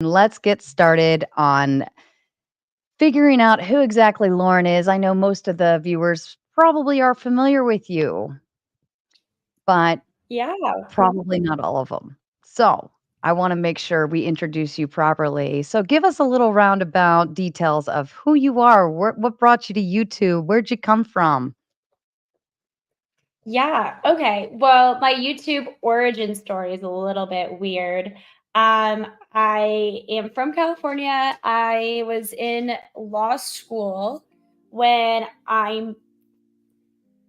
Let's get started on figuring out who exactly Lauren is. I know most of the viewers probably are familiar with you, but Yeah. probably not all of them. So I want to make sure we introduce you properly. So give us a little roundabout details of who you are, what brought you to YouTube, where'd you come from? Yeah. Okay. Well, my YouTube origin story is a little bit weird. I am from California. I was in law school when I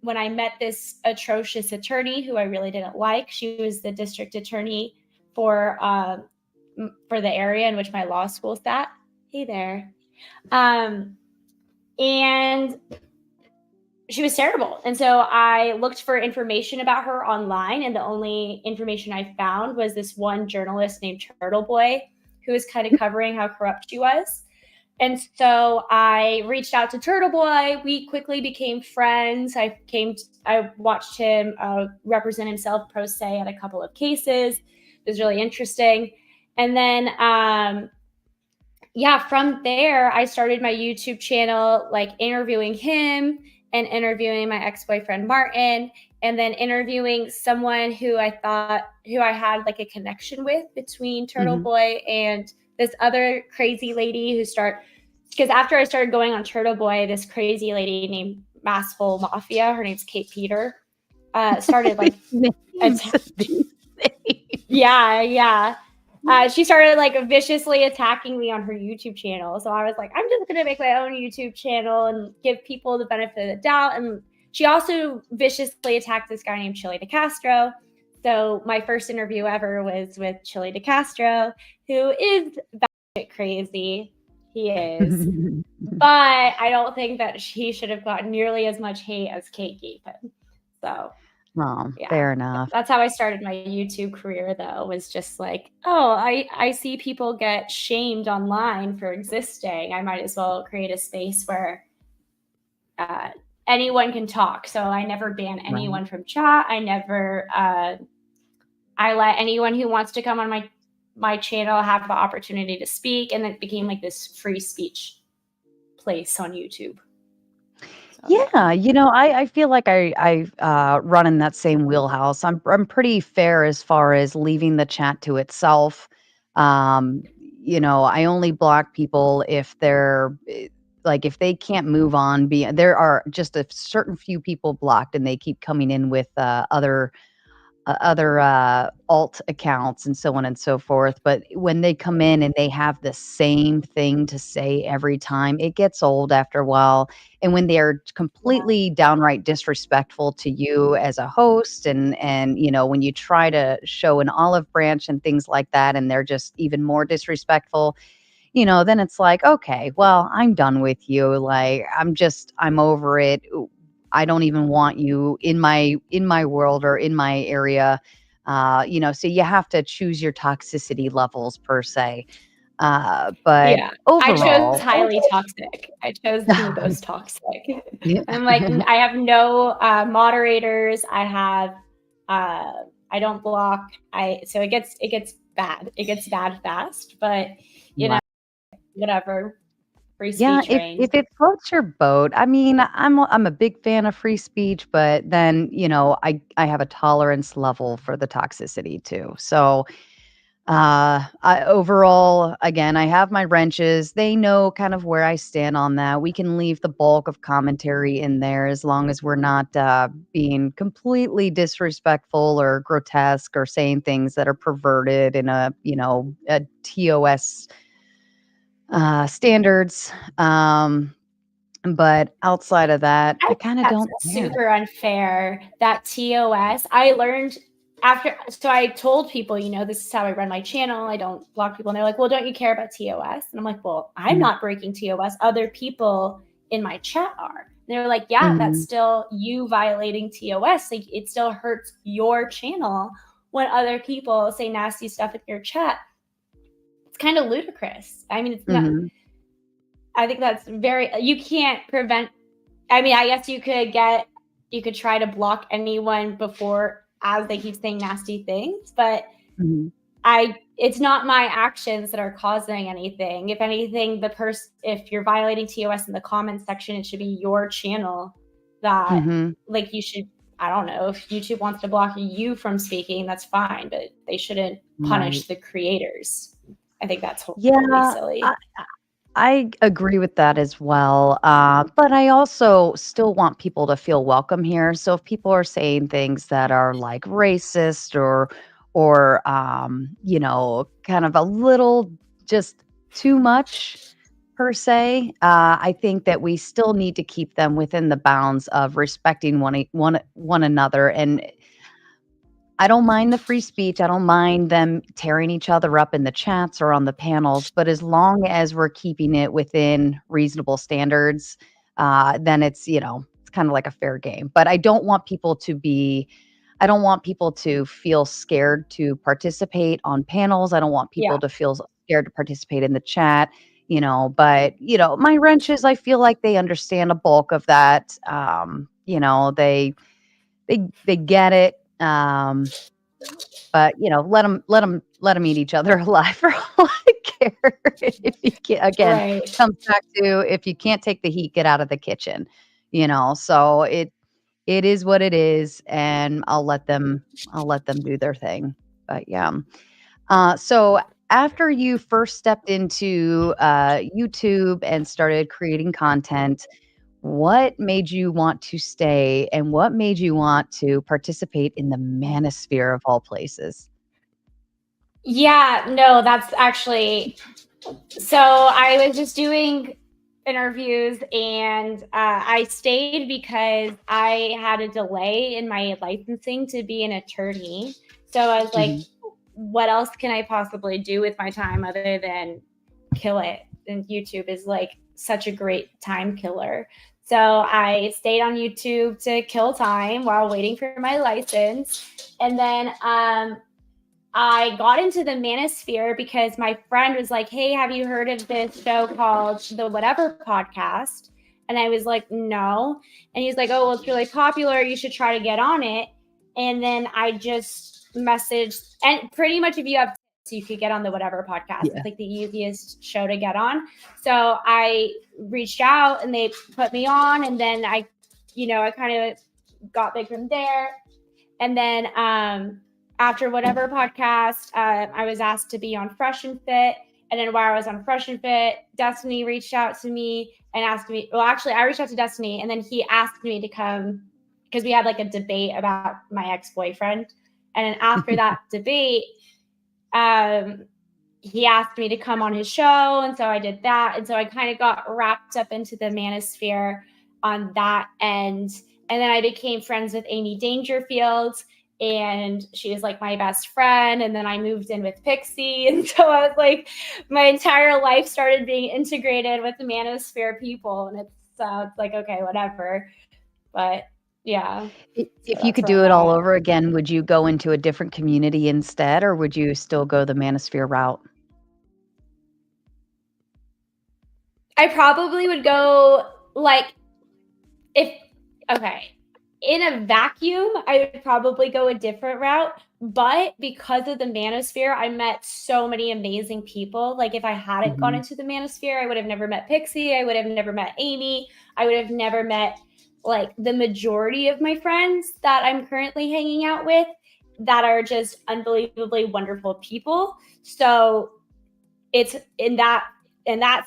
when I met this atrocious attorney who I really didn't like. She was the district attorney for for the area in which my law school sat. Hey there. Um, and she was terrible. And so I looked for information about her online, and the only information I found was this one journalist named Turtle Boy who was kind of covering how corrupt she was. And so I reached out to Turtle Boy. We quickly became friends. I watched him represent himself pro se at a couple of cases. It was really interesting. And then yeah, from there, I started my YouTube channel, like interviewing him and interviewing my ex boyfriend, Martin, and then interviewing someone who I had like a connection with between Turtle Mhm. Boy and this other crazy lady because after I started going on Turtle Boy, this crazy lady named Masshole Mafia, her name's Kate Peter, started like, These names, attack- these names. yeah, yeah. She started like viciously attacking me on her YouTube channel. So I was like, I'm just going to make my own YouTube channel and give people the benefit of the doubt. And she also viciously attacked this guy named Chili DeCastro. So my first interview ever was with Chili DeCastro, who is batshit crazy. He is. But I don't think that he should have gotten nearly as much hate as Kate gave him. So Oh, yeah, fair enough. that's how I started my YouTube career, though, was just like, oh, I see people get shamed online for existing. I might as well create a space where uh, anyone can talk. So I never ban Right. anyone from chat. I let anyone who wants to come on my channel have the opportunity to speak, and it became like this free speech place on YouTube. So yeah. Yeah, I feel like I run in that same wheelhouse. I'm pretty fair as far as leaving the chat to itself. Um, I only block people if like if they can't move on. There are just a certain few people blocked, and they keep coming in with other alt accounts and so on and so forth. But when they come in and they have the same thing to say every time, it gets old after a while. And when they are completely downright disrespectful to you as a host, and when you try to show an olive branch and things like that, and they're just even more disrespectful, then it's like, okay, well, I'm done with you. Like, I'm over it. I don't even want you in my world or in my area. So you have to choose your toxicity levels per se. But Yeah, I chose overall, highly toxic. I chose the most toxic. yeah. I'm like, I have no moderators. Uh, I don't block. So it gets bad. It gets bad fast. But you know, Right. whatever. Free Yeah, speech if reigns. it floats your boat, I mean, I'm a big fan of free speech, but then, I have a tolerance level for the toxicity too. So, overall, again, I have my wrenches. They know kind of where I stand on that. We can leave the bulk of commentary in there as long as we're not being completely disrespectful or grotesque or saying things that are perverted in a TOS standards. But outside of that, I I think kind of that's don't care. super unfair. That TOS. I learned after, so I told people, this is how I run my channel. I don't block people. And they're like, well, don't you care about TOS? And I'm like, well, I'm Mhm, not breaking TOS. Other people in my chat are. And they're like, yeah, that's mhm, still you violating TOS. Like, it still hurts your channel when other people say nasty stuff in your chat. It's kind of ludicrous. I mean, it's not, mhm. I think that's you can't prevent. I mean, I guess you could try to block anyone before as they keep saying nasty things, but Mhm. it's not my actions that are causing anything. If anything, if you're violating TOS in the comments section, it should be your channel that, Mhm. like, you should, I don't know, if YouTube wants to block you from speaking, that's fine, but they shouldn't Right. punish the creators. I think that's totally Yeah, I silly. I agree with that as well, but I also still want people to feel welcome here. So if people are saying things that are like racist or kind of a little just too much per se, I think that we still need to keep them within the bounds of respecting one another. And I don't mind the free speech. I don't mind them tearing each other up in the chats or on the panels, but as long as we're keeping it within reasonable standards, then it's kind of like a fair game. But I don't want people to feel scared to participate on panels. I don't want Yeah. people to feel scared to participate in the chat, but my wrenches, I feel like they understand a bulk of that. They get it. But let them eat each other alive for all I care. If you can again, Right. comes back to if you can't take the heat, get out of the kitchen. So it is what it is, and I'll let them do their thing. But yeah. So after you first stepped into, YouTube and started creating content, what made you want to stay, and what made you want to participate in the manosphere of all places? Yeah, no, that's actually, so I was just doing interviews, and I stayed because I had a delay in my licensing to be an attorney. So I was like, Mhm. what else can I possibly do with my time other than kill it? And YouTube is like such a great time killer. So I stayed on YouTube to kill time while waiting for my license. And then I got into the manosphere because my friend was like, "Hey, have you heard of this show called the Whatever Podcast?" And I was like, "No." And he's like, "Oh, well, it's really popular. You should try to get on it." And then I just messaged, and pretty much if you have tips, you could get on the Whatever Podcast. It's Yeah. like the easiest show to get on. So I reached out and they put me on, and then I kind of got big from there. And then after Whatever Podcast, I was asked to be on Fresh and Fit. And then while I was on Fresh and Fit, Destiny reached out to me and asked me. Well, actually, I reached out to Destiny, and then he asked me to come because we had like a debate about my ex boyfriend. And then after that debate, um, he asked me to come on his show, and so I did that. And so I kind of got wrapped up into the manosphere on that end. And then I became friends with Amy Dangerfield, and she was like my best friend. And then I moved in with Pixie, and so I was like, my entire life started being integrated with the manosphere people, and it's like, okay, whatever. But yeah, so If you that's could where I'm do it all at. over again, would you go into a different community instead, or would you still go the manosphere route? I probably would go like, if okay, in a vacuum, I would probably go a different route. But because of the manosphere, I met so many amazing people. Like, if I hadn't gone Mhm. into the manosphere, I would have never met Pixie. I would have never met Amy. I would have never met like the majority of my friends that I'm currently hanging out with that are just unbelievably wonderful people. So it's in that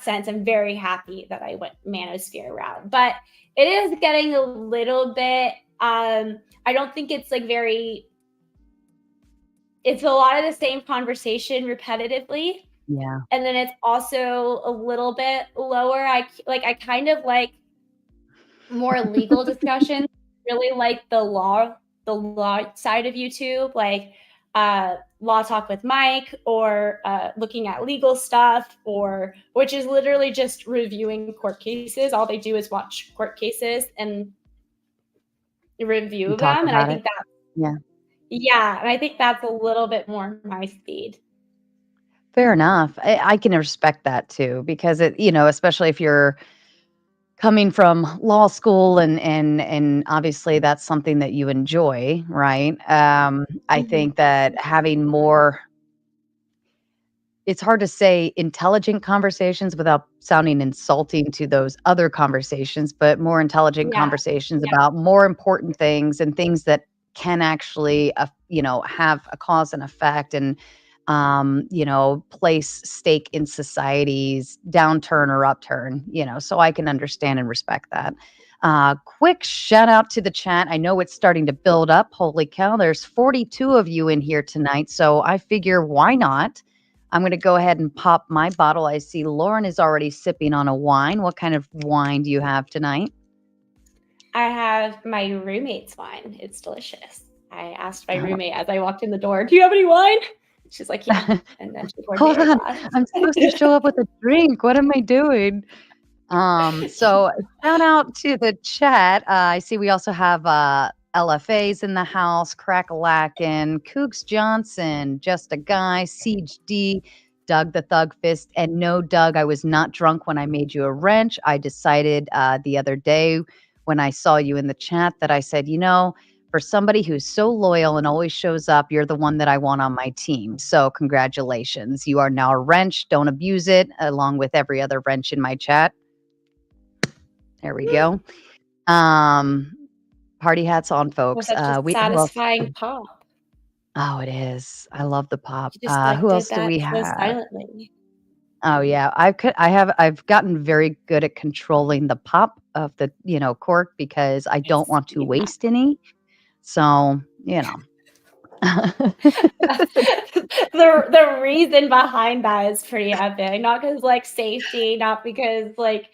sense, I'm very happy that I went manosphere route. But it is getting a little bit. I don't think it's like very. It's a lot of the same conversation repetitively, Yeah. and then it's also a little bit lower. I kind of like more legal discussions. Really like the law side of YouTube, like Law Talk with Mike, or looking at legal stuff, or which is literally just reviewing court cases. All they do is watch court cases and review And talk them. And I about think it. that, Yeah. yeah, and I think that's a little bit more my speed. Fair enough. I can respect that too because especially if you're coming from law school and obviously that's something that you enjoy, right? I Mhm. think that having more it's hard to say intelligent conversations without sounding insulting to those other conversations, but more intelligent Yeah. conversations about more important things and things that can actually, have a cause and effect and, place stake in society's downturn or upturn, so I can understand and respect that. Quick shout out to the chat. I know it's starting to build up. Holy cow, there's 42 of you in here tonight. So I figure why not? I'm going to go ahead and pop my bottle. I see Lauren is already sipping on a wine. What kind of wine do you have tonight? I have my roommate's wine. It's delicious. I asked my Oh. roommate as I walked in the door, "Do you have any wine?" She's like, "Yeah." And then she poured me Hold a on. glass. I'm supposed to show up with a drink. What am I doing? So shout out to the chat. I see we also have LFAs in the house, Crackalacken, Kooks Johnson, Just a Guy, Siege D, Doug the Thug Fist, and no, Doug, I was not drunk when I made you a wrench. I decided the other day when I saw you in the chat that I said, for somebody who's so loyal and always shows up, you're the one that I want on my team. So congratulations. You are now a wrench. Don't abuse it, along with every other wrench in my chat. There we go. Party hats on, Was folks. such a Who else? satisfying pop. Oh, it is. I love the pop. You just, like, Who did else do that we so have? silently. Oh yeah, I've gotten very good at controlling the pop of the, cork because I don't Yes, want to yeah. waste any. So, The reason behind that is pretty epic. Not because like, safety, not because, like,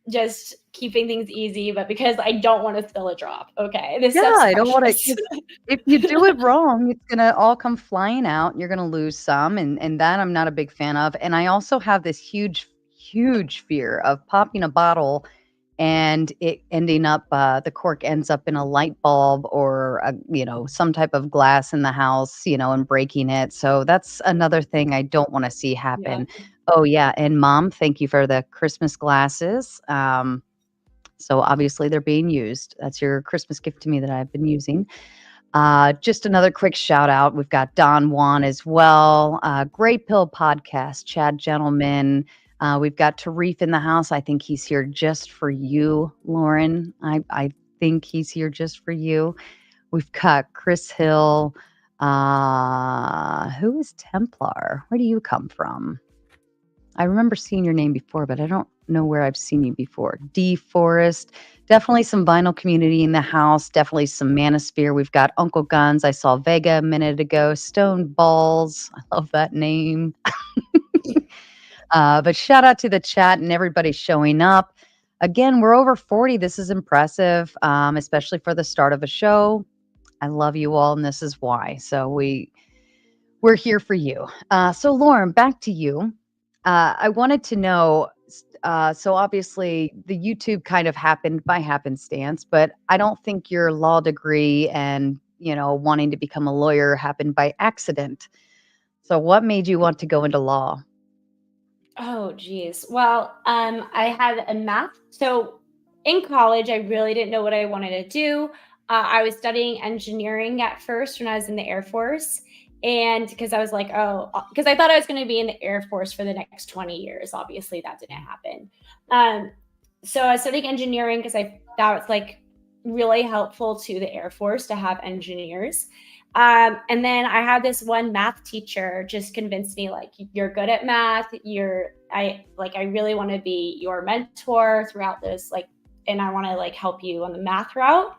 just keeping things easy, but because I don't wanna spill a drop, okay? This Yeah, stuff's I don't wanna precious. 'cause if you do it wrong, it's gonna all come flying out, and you're gonna lose some, and that I'm not a big fan of, and I also have this huge, huge fear of popping a bottle and it ending up, the cork ends up in a light bulb or, some type of glass in the house, and breaking it, so that's another thing I don't wanna see Yeah. happen. Oh, yeah, and mom, thank you for the Christmas glasses, so obviously they're being used. That's your Christmas gift to me that I've been using. Just another quick shout out. We've got Don Juan as well. Great Pill Podcast, Chad Gentleman. We've got Tarif in the house. I think he's here just for you, Lauren. I think he's here just for you. We've got Chris Hill. Who is Templar? Where do you come from? I remember seeing your name before, but I don't know where I've seen you before. D Forest, definitely some vinyl community in the house, definitely some Manosphere. We've got Uncle Guns. I saw Vega a minute ago. Stone Balls. I love that name. But shout out to the chat and everybody showing up. Again, we're over 40. This is impressive, especially for the start of a show. I love you all, and this is why. So we're here for you. So Lauren, back to you. I wanted to know. So obviously, the YouTube kind of happened by happenstance, but I don't think your law degree and wanting to become a lawyer happened by accident. So, what made you want to go into law? Oh, geez. Well, I had a math. So in college, I really didn't know what I wanted to do. I was studying engineering at first when I was in the Air Force. And because I was like, oh, because I thought I was going to be in the Air Force for the next 20 years. Obviously, that didn't happen. Um, so I was studying engineering because I thought it's like really helpful to the Air Force to have engineers. And then I had this one math teacher just convince me like you're good at math. I really want to be your mentor throughout this and I want to like help you on the math route.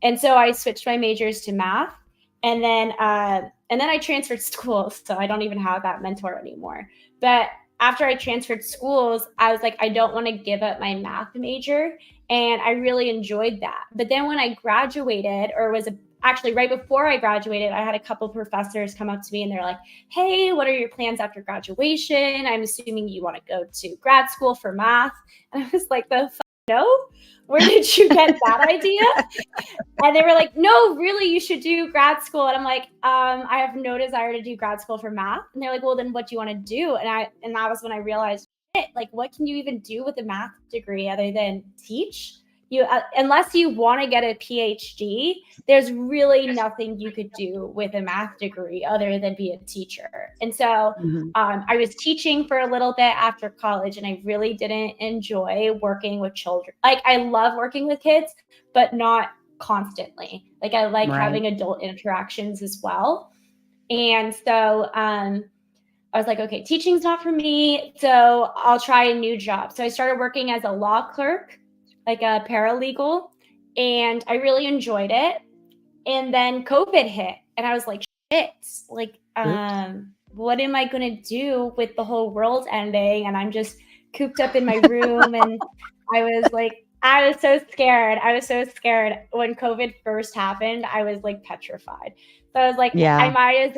And so I switched my majors to math, and then I transferred schools, so I don't even have that mentor anymore. But after I transferred schools, I was like, I don't want to give up my math major, and I really enjoyed that. But then when I graduated, actually right before I graduated, I had a couple professors come up to me and they're like, "Hey, what are your plans after graduation? I'm assuming you want to go to grad school for math." And I was like, "The no? Where did you get that idea?" And they were like, "No, really, you should do grad school." And I'm like, I have no desire to do grad school for math. And they're like, "Well, then what do you want to do?" And that was when I realized, shit, like, what can you even do with a math degree other than teach? unless you want to get a PhD, there's really nothing you could do with a math degree other than be a teacher. And so Mhm. I was teaching for a little bit after college, and I really didn't enjoy working with children. Like, I love working with kids, but not constantly. Like, I like Right. having adult interactions as well. And so I was like, okay, teaching's not for me. So I'll try a new job. So I started working as a law clerk, like a paralegal, and I really enjoyed it. And then COVID hit, and I was like, shit, like, Oops. what am I going to do with the whole world ending? And I'm just cooped up in my room. And I was like, I was so scared. I was so scared when COVID first happened. I was like petrified. So I was like, Yeah. I might as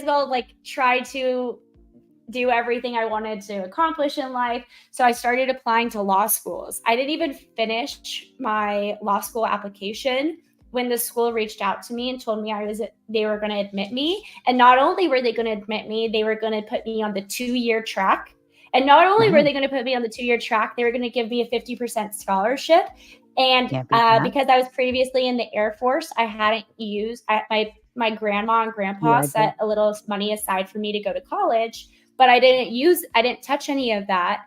well like try to do everything I wanted to accomplish in life. So I started applying to law schools. I didn't even finish my law school application when the school reached out to me and told me they were going to admit me. And not only were they going to admit me, they were going to put me on the 2-year track. And not only were Nice. they going to put me on the 2-year track, they were going to give me a 50% scholarship. And Can't beat that. because I was previously in the Air Force, I hadn't used my grandma and grandpa Yeah, set a little money aside for me to go to college, but I didn't touch any of that.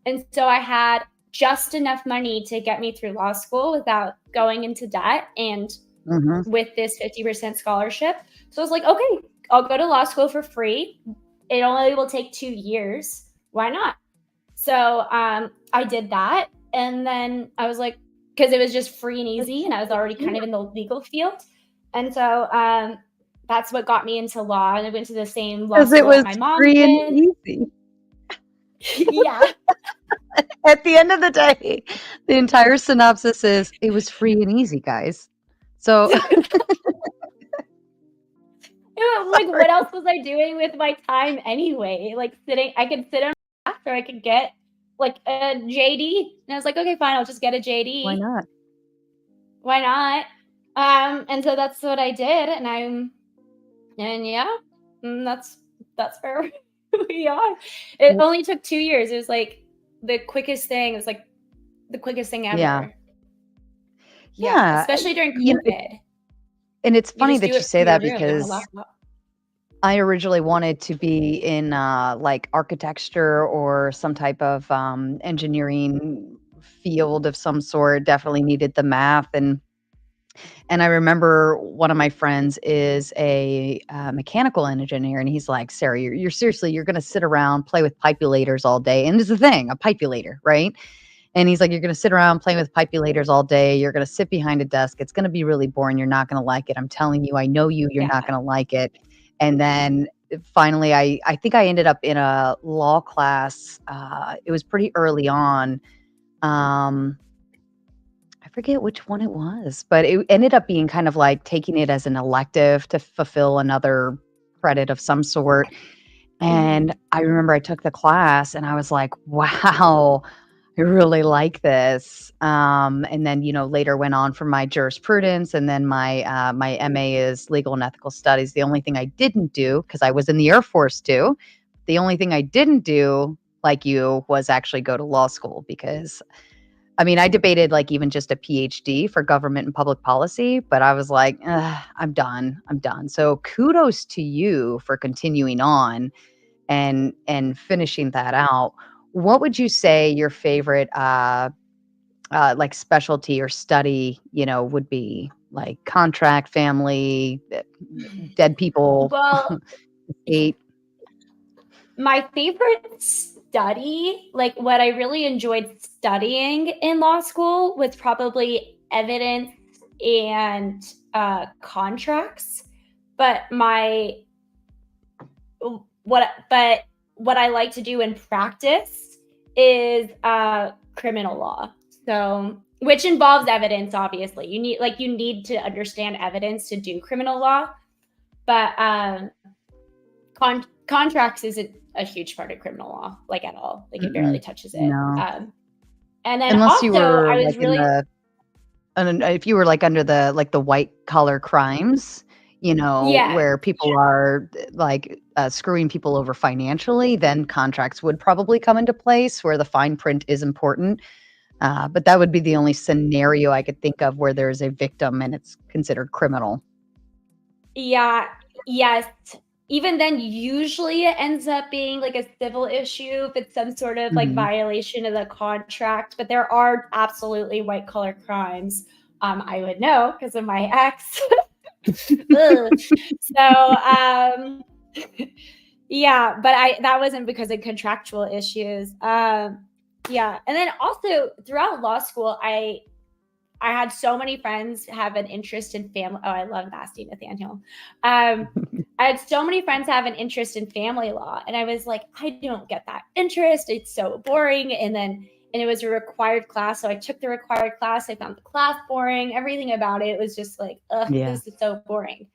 And so I had just enough money to get me through law school without going into debt and Mhm. with this 50% scholarship. So I was like, okay, I'll go to law school for free. It only will take 2 years. Why not? So I did that. And then I was like, because it was just free and easy, and I was already kind of in the legal field. And so that's what got me into law. And I went to the same law 'Cause it school that was my mom free and did. easy. Yeah. At the end of the day, the entire synopsis is, "It was free and easy, guys." So Like, what else was I doing with my time anyway? Like, I could sit on after I could get like a JD. And I was like, okay, fine, I'll just get a why JD. not? Why not? And so that's what I did. And yeah, that's where we are. It W only took 2 years. It was like the quickest thing. It was like the quickest thing Yeah. ever. Yeah, Yeah, especially during you know, COVID. and it's You funny just do that you it say from your that room on a because laptop. I originally wanted to be in, like, architecture or some type of, engineering field of some sort, definitely needed the math, and I remember one of my friends is a, mechanical engineer, and he's like, "Sarah, you're seriously you're gonna sit around, play with pipulators all day," and this is the thing, a pipulator, right? And he's like, "You're gonna sit around playing with pipulators all day, you're gonna sit behind a desk, it's gonna be really boring, you're not gonna like it, I'm telling you, I know you, you're Yeah. not gonna like it." And then finally, I think I ended up in a law class, it was pretty early on, um, I forget which one it was, but it ended up being kind of like taking it as an elective to fulfill another credit of some sort, Mhm. and I remember I took the class and I was like, "Wow, I really like this." And then, later went on for my jurisprudence, and then my MA is legal and ethical studies. The only thing I didn't do, because I was in the Air Force too, the only thing I didn't do, like you, was actually go to law school because I mean, I debated like even just a PhD for government and public policy, but I was like, "Ugh, I'm done. I'm done." So kudos to you for continuing on and finishing that out. What would you say your favorite like specialty or study, would be? Like contract, family, dead people, Well, estate? my favorite study, like what I really enjoyed studying in law school, was probably evidence and contracts. But but what I like to do in practice is criminal law. So, which involves evidence, obviously. You need to understand evidence to do criminal law, but contracts isn't a huge part of criminal law, like at all. Like it barely Mm-mm. touches it. No. And then Unless you also, were I was like in really the and if you were, like, under the like, the white collar crimes, yeah. where people are, like, screwing people over financially, then contracts would probably come into place where the fine print is important. But that would be the only scenario I could think of where there's a victim and it's considered criminal. Yeah, yes. Even then, usually it ends up being like a civil issue if it's some sort of like Mhm. violation of the contract, but there are absolutely white collar crimes. I would know because of my ex. Ugh. So, yeah, but I that wasn't because of contractual issues. Yeah, and then also throughout law school, I had so many friends have an interest in family. Oh, I love Nasty Nathaniel. I had so many friends have an interest in family law, and I was like, I don't get that interest. It's so boring. And it was a required class, so I took the required class. I found the class boring. Everything about it was just like, ugh, Yeah. this is so boring.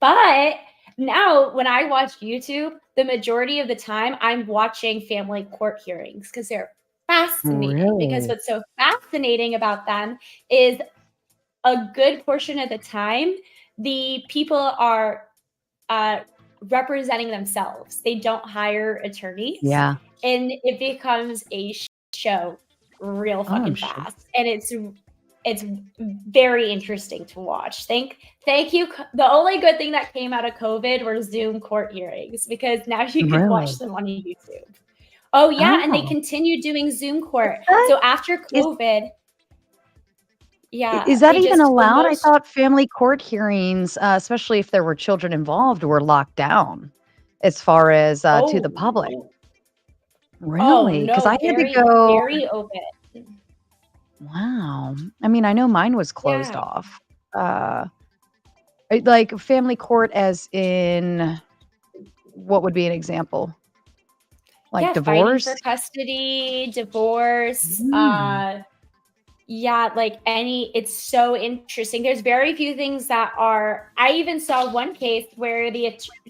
But now when I watch YouTube, the majority of the time I'm watching family court hearings because they're fascinating. Because Really? what's so fascinating about them is a good portion of the time, the people are uh, representing themselves. They don't hire attorneys, Yeah. and it becomes a show real Oh, I'm fucking sure. fast. And it's very interesting to watch. Thank you. The only good thing that came out of COVID were Zoom court hearings because now you could watch Really? them on YouTube. Oh yeah, and they Oh, continue doing Zoom is court. that So after is COVID, is yeah, that they even just allowed? I almost thought family court hearings, especially if there were children involved, were locked down as far as, to the oh public. no. Oh Really? Because I no, had to very, go. very open. Wow. I mean, I know mine was closed Yeah. off. Uh, like family court as in what would be an example? Like Yeah, fighting divorce? for custody, divorce, Mm. yeah, like any it's so interesting. There's very few things that are I even saw one case where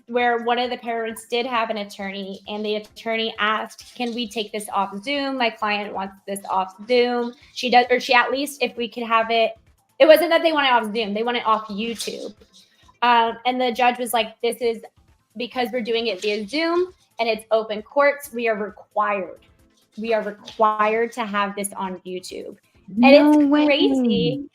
where one of the parents did have an attorney and the attorney asked, "Can we take this off Zoom? My client wants this off Zoom." She does or she at least if we could have it wasn't that they want it off Zoom, they want it off YouTube. And the judge was like, "This is because we're doing it via Zoom and it's open courts, we are required to have this on YouTube." And No it's way. crazy.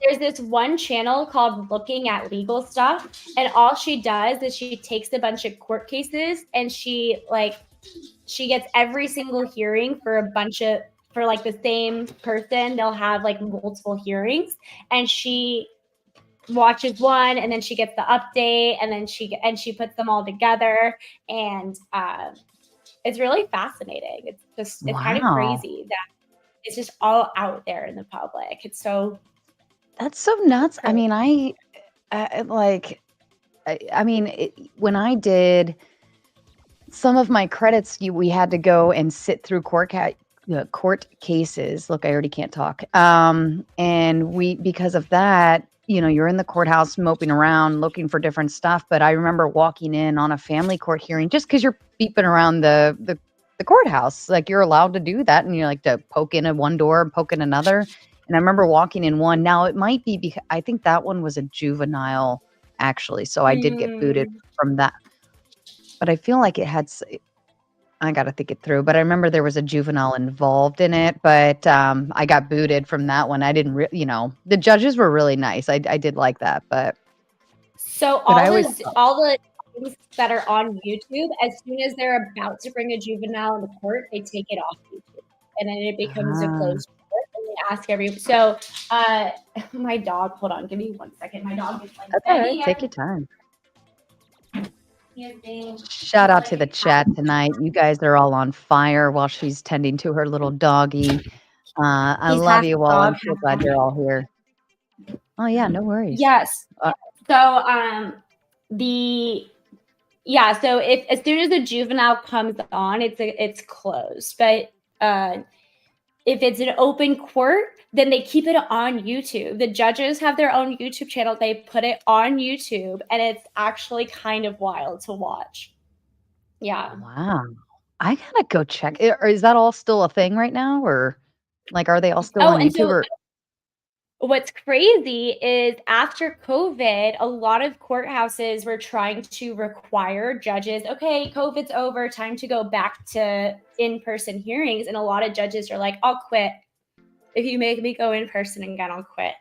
There's this one channel called Looking at Legal Stuff, and all she does is she takes a bunch of court cases and she gets every single hearing for a bunch of for like the same person. They'll have like multiple hearings, and she watches one and then she gets the update and then she puts them all together and it's really fascinating. It's kind of Wow. crazy that it's just all out there in the public. It's so That's so nuts. I crazy. mean, like, I mean, when I did some of my credits, we had to go and sit through court cases. Look, I already can't talk. And because of that, you're in the courthouse moping around looking for different stuff. But I remember walking in on a family court hearing just because you're beeping around the courthouse, like you're allowed to do that, and you're like to poke in at one door and poke in another. And I remember walking in one. Now it might be because I think that one was a juvenile, actually. So I did get booted Mm, from that. But I feel like it had I gotta think it through, but I remember there was a juvenile involved in it, but, I got booted from that one. I didn't the judges were really nice. I did like that, so but I always thought. all the things that are on YouTube, as soon as they're about to bring a juvenile into court, they take it off YouTube, and then it becomes a Ah, closed court. And they ask so uh, my dog. Hold on, give me 1 second. My dog is like that's alright, banging take your everything. time. He is being Shout just out like to a the cat. chat tonight. You guys are all on fire while she's tending to her little doggy. I He's love half you all. dog, I'm so half glad cat. you're all here. Oh, yeah, no worries. Yes. Uh, So the yeah, so if as soon as a juvenile comes on, it's closed. But if it's an open court, then they keep it on YouTube. The judges have their own YouTube channel. They put it on YouTube, and it's actually kind of wild to watch. Yeah. wow. I gotta go check or is that all still a thing right now, or, like, are they all still Oh, on and YouTube so or What's crazy is after COVID, a lot of courthouses were trying to require judges, okay, COVID's over, time to go back to in-person hearings. And a lot of judges are like, I'll quit. If you make me go in person again, I'll quit.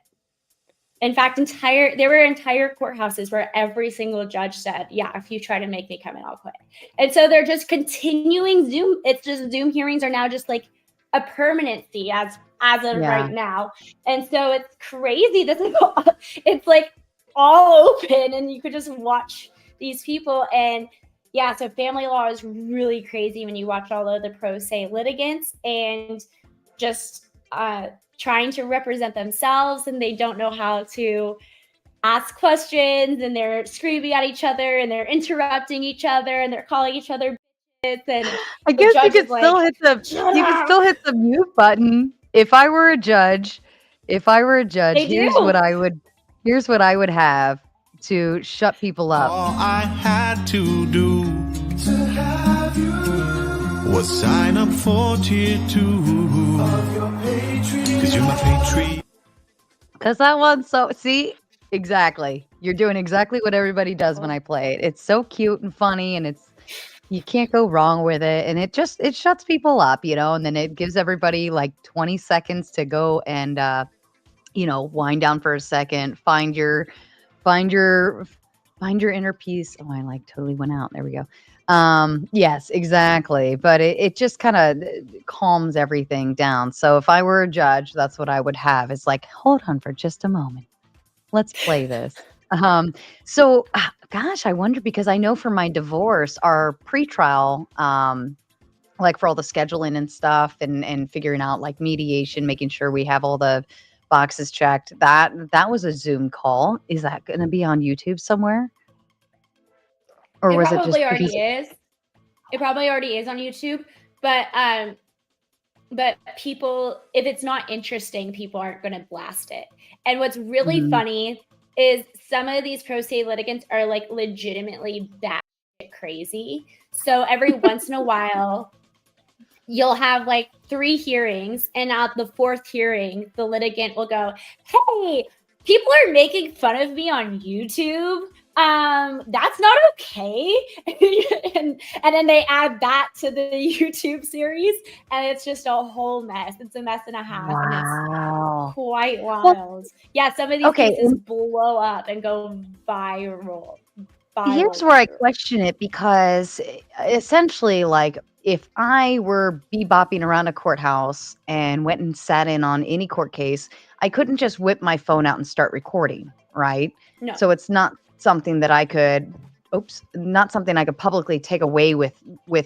In fact, there were entire courthouses where every single judge said, yeah, if you try to make me come in, I'll quit. And so they're just continuing Zoom. It's just Zoom hearings are now just like a permanency as of Yeah. right now. And so it's crazy. It's like all open and you could just watch these people. And yeah, so family law is really crazy when you watch all of the pro se litigants and just trying to represent themselves, and they don't know how to ask questions, and they're screaming at each other and they're interrupting each other and they're calling each other bitches, and I the guess judge is like, shut you could up. still hit the mute button. If I were a judge, They do. here's what I would have to shut people up. All I had to do was sign up for tier 2 'cause you're my patriot. Cause that one's so see, exactly. You're doing exactly what everybody does when I play it. It's so cute and funny and you can't go wrong with it. And it shuts people up, and then it gives everybody like 20 seconds to go and wind down for a second, find your find your inner peace. Oh, I like totally went out. There we go. Yes, exactly. But it just kind of calms everything down. So if I were a judge, that's what I would have. It's like, hold on for just a moment. Let's play this. So gosh, I wonder because I know for my divorce, our pretrial, like for all the scheduling and stuff and figuring out like mediation, making sure we have all the boxes checked. That was a Zoom call. Is that going to be on YouTube somewhere? Or It was it just probably because already is. It probably already is on YouTube, but people, if it's not interesting, people aren't going to blast it. And what's really Mhm. funny is some of these pro se litigants are like legitimately that crazy. So every once in a while, you'll have like 3 hearings, and at the 4th hearing, the litigant will go, "Hey, people are making fun of me on YouTube. That's not okay." and then they add that to the YouTube series, and it's just a whole mess. It's a mess and a half, and it's Wow. quite Well, wild. Yeah, some of these okay, cases blow up and go viral. here's Viral where I YouTube. question it because essentially, like, if I were bebopping around a courthouse and went and sat in on any court case, I couldn't just whip my phone out and start recording, right? No. So it's not something that I could, not something I could publicly take away with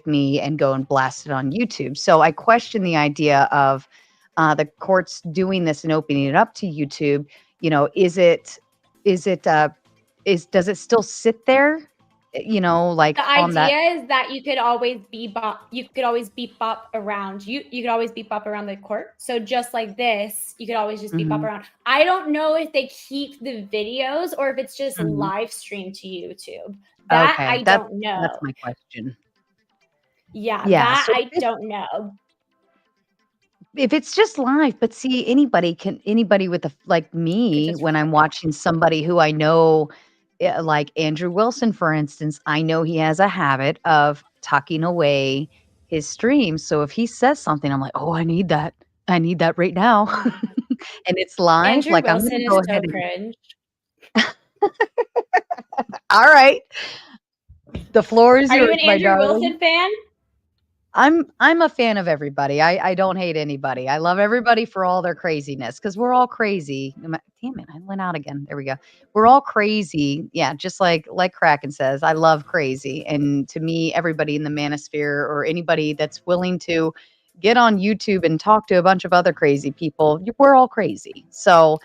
me and go and blast it on YouTube. So I question the idea of the courts doing this and opening it up to YouTube. Is it does it still sit there, like The on that? idea is that you could always beep bop around you could always beep bop around the court. So just like this, you could always just beep bop Mhm, around. I don't know if they keep the videos or if it's just mhm. live streamed to YouTube. That Okay, I don't that's know. my question. Yeah, Yeah, that so I don't know. if it's just live, but see, anybody with a like Could me, just when I'm record it. watching somebody who I know, like Andrew Wilson, for instance, I know he has a habit of tucking away his streams. So if he says something, I'm like, "Oh, I need that. I need that right now." Yeah. And it's live, Andrew like, I'm Wilson gonna is go ahead so and cringe. all right, the floor is Are you yours, an my Andrew darling. Wilson fan? I'm a fan of everybody. I don't hate anybody. I love everybody for all their craziness because we're all crazy. Damn it, I went out again. There we go. We're all crazy. Yeah, just like Kraken says, I love crazy. And to me, everybody in the manosphere or anybody that's willing to get on YouTube and talk to a bunch of other crazy people, we're all crazy. So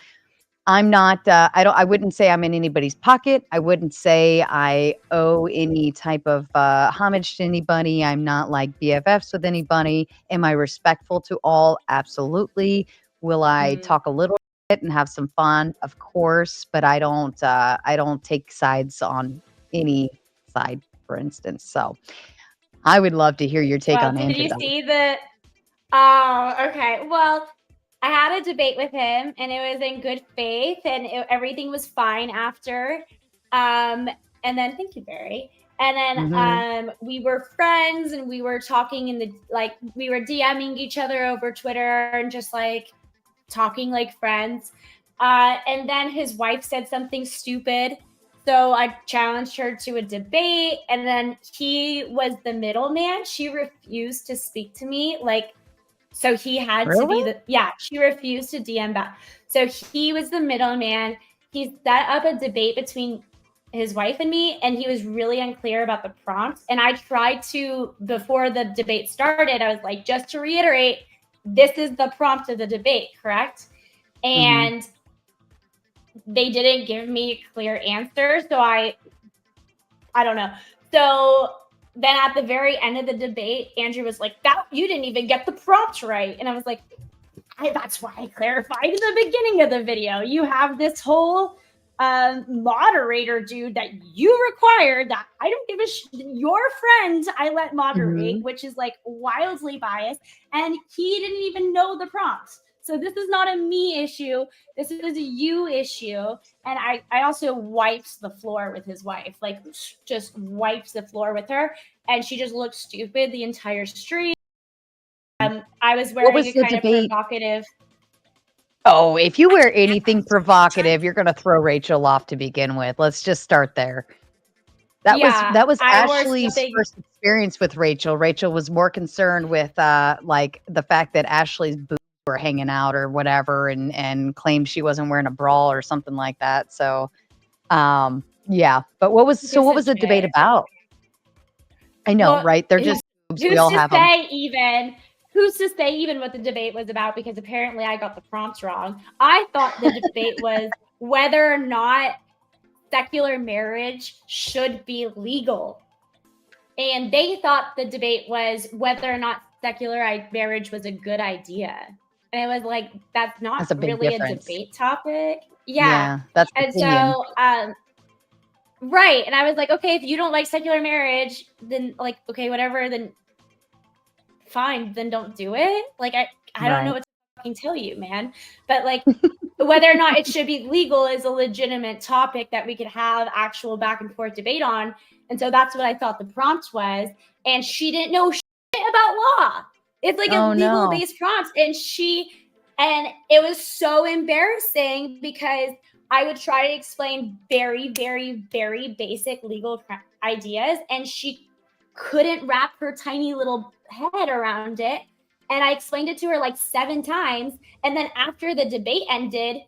I'm not, I wouldn't say I'm in anybody's pocket. I wouldn't say I owe any type of homage to anybody. I'm not like BFFs with anybody. Am I respectful to all? Absolutely. Will I Mm. talk a little bit and have some fun? Of course, but I don't take sides on any side, for instance. So I would love to hear your take Well, on did Andrew you though. see the Oh, okay. Well, I had a debate with him, and it was in good faith, and everything was fine after. And then, thank you, Barry. And then we were friends, and we were talking we were DMing each other over Twitter and just like talking like friends. And then his wife said something stupid. So I challenged her to a debate, and then he was the middleman. She refused to speak to me. So he had to be she refused to DM back. So he was the middleman. He set up a debate between his wife and me, and he was really unclear about the prompt. And I tried to, before the debate started, I was like, just to reiterate, this is the prompt of the debate, correct? And they didn't give me a clear answer. So I don't know. So then at the very end of the debate, Andrew was like, "That you didn't even get the prompt right." And I was like, that's why I clarified in the beginning of the video. You have this whole moderator dude that you required that I don't give a your friend I let moderate, which is like wildly biased. And he didn't even know the prompt. So this is not a me issue. This is a you issue. And I also wiped the floor with his wife, like just wiped the floor with her. And she just looked stupid the entire stream. I was wearing a kind of provocative. Oh, if you wear anything provocative, you're going to throw Rachel off to begin with. Let's just start there. That was Ashley's first experience with Rachel. Rachel was more concerned with like the fact that Ashley's boobs were hanging out or whatever, and claimed she wasn't wearing a bra or something like that. So, yeah. But what was the debate about? I know, right? They're just boobs. We all have them. Who's to say even what the debate was about? Because apparently I got the prompts wrong. I thought the debate was whether or not secular marriage should be legal. And they thought the debate was whether or not secular marriage was a good idea. And it was like, that's not really a debate topic. Yeah. That's and so, right. And I was like, okay, if you don't like secular marriage, then like, okay, whatever, then fine, then don't do it. Like I don't know what to fucking tell you, man. But like whether or not it should be legal is a legitimate topic that we could have actual back and forth debate on. And so that's what I thought the prompt was. And she didn't know shit about law. It's like a legal based prompt. And it was so embarrassing because I would try to explain very, very, very basic legal ideas, and she couldn't wrap her tiny little head around it. And I explained it to her like 7 times. And then after the debate ended,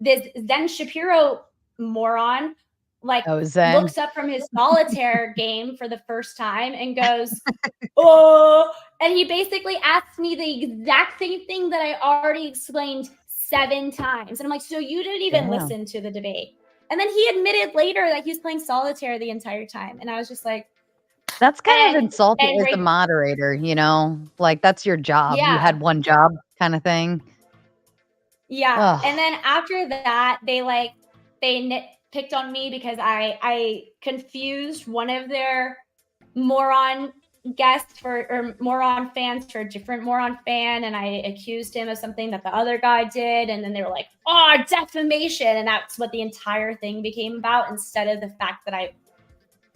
this Zen Shapiro moron looks up from his solitaire game for the first time and goes, oh, and he basically asked me the exact same thing that I already explained 7 times. And I'm like, so you didn't even listen to the debate. And then he admitted later that he was playing solitaire the entire time. And I was just like, that's kind of insulting as the moderator, you know, like that's your job. You had one job kind of thing. Yeah. Ugh. And then after that, they picked on me because I confused one of their moron guests or moron fans for a different moron fan. And I accused him of something that the other guy did. And then they were like, oh, defamation. And that's what the entire thing became about, instead of the fact that I,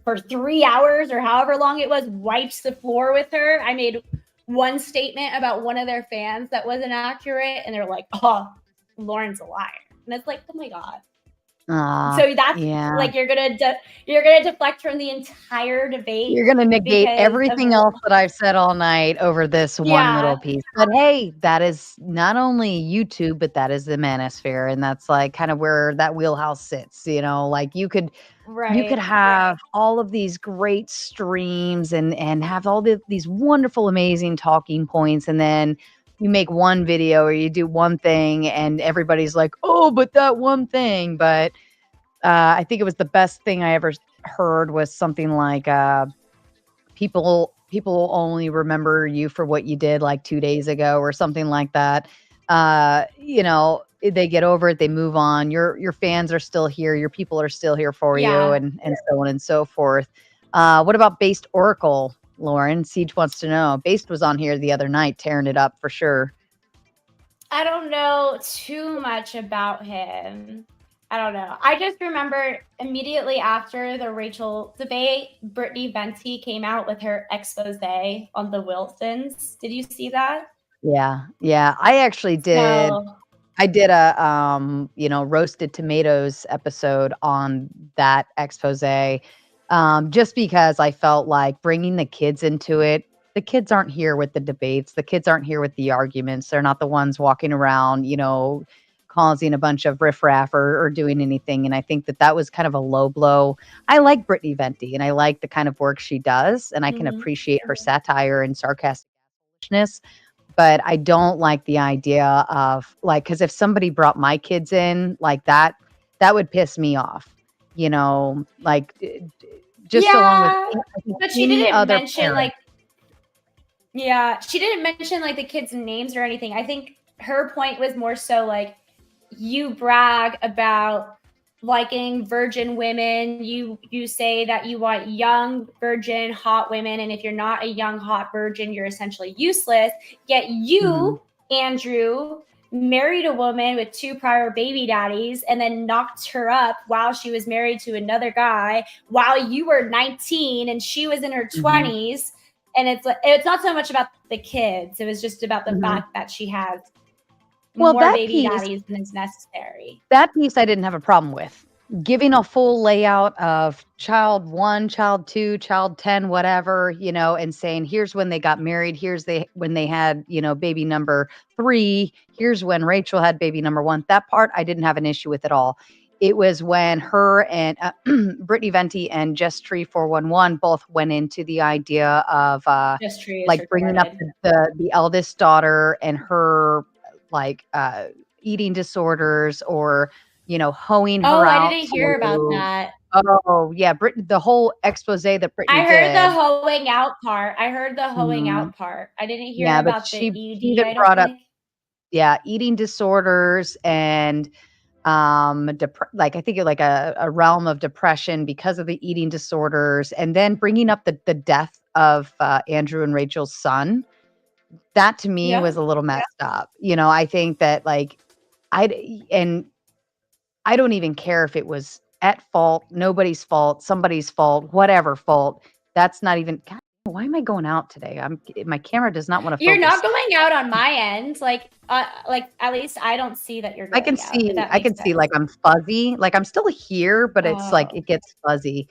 for 3 hours or however long it was, wiped the floor with her. I made one statement about one of their fans that wasn't accurate. And they're like, oh, Lauren's a liar. And it's like, oh my God. So that's like, you're gonna deflect from the entire debate. You're gonna negate everything else that I've said all night over this one little piece. But hey, that is not only YouTube, but that is the manosphere, and that's like kind of where that wheelhouse sits. You know, like you could have all of these great streams and have all these wonderful, amazing talking points, and then you make one video or you do one thing and everybody's like, oh, but that one thing. But I think it was the best thing I ever heard was something like people only remember you for what you did like 2 days ago or something like that. You know, they get over it, they move on. Your fans are still here. Your people are still here for you, and so on and so forth. What about Based Oracle? Lauren, Siege wants to know. Based was on here the other night, tearing it up for sure. I don't know too much about him. I don't know. I just remember immediately after the Rachel debate, Brittany Venti came out with her expose on the Wilsons. Did you see that? Yeah, yeah. I actually did. So, I did a roasted tomatoes episode on that expose, just because I felt like bringing the kids into it. The kids aren't here with the debates. The kids aren't here with the arguments. They're not the ones walking around, causing a bunch of riffraff or doing anything. And I think that was kind of a low blow. I like Brittany Venti, and I like the kind of work she does, and I can mhm. appreciate her satire and sarcasticness. But I don't like the idea of because if somebody brought my kids in like that, that would piss me off. Just along with Yeah, but she any didn't other mention parent. she didn't mention like the kids' names or anything. I think her point was more so like, you brag about liking virgin women. You say that you want young virgin hot women, and if you're not a young hot virgin, you're essentially useless. Yet you, Andrew, married a woman with 2 prior baby daddies and then knocked her up while she was married to another guy while you were 19 and she was in her 20s. And it's not so much about the kids. It was just about the fact that she has Well, more baby daddies than is necessary. that piece I didn't have a problem with. Giving a full layout of child 1, child 2, child 10, whatever, and saying, here's when they got married. Here's when they had, baby number 3. Here's when Rachel had baby number 1. That part I didn't have an issue with at all. It was when her and Brittany Venti and Just Tree 411 both went into the idea of Just Tree is like bringing up the eldest daughter and her like eating disorders or hoeing her out. I didn't hear about that. Oh yeah, the whole expose that Brittany I heard did. the hoeing out part. I didn't hear about the ED. I don't think. Eating disorders and like I think like a realm of depression because of the eating disorders, and then bringing up the death of Andrew and Rachel's son. That to me was a little messed up. I think that like I don't even care if it was at fault, nobody's fault, somebody's fault, whatever fault. That's not even. God, why am I going out today? My camera does not want to focus. You're not going out on my end. Like at least I don't see that you're going I can see like I'm fuzzy. Like I'm still here, but it's like it gets fuzzy.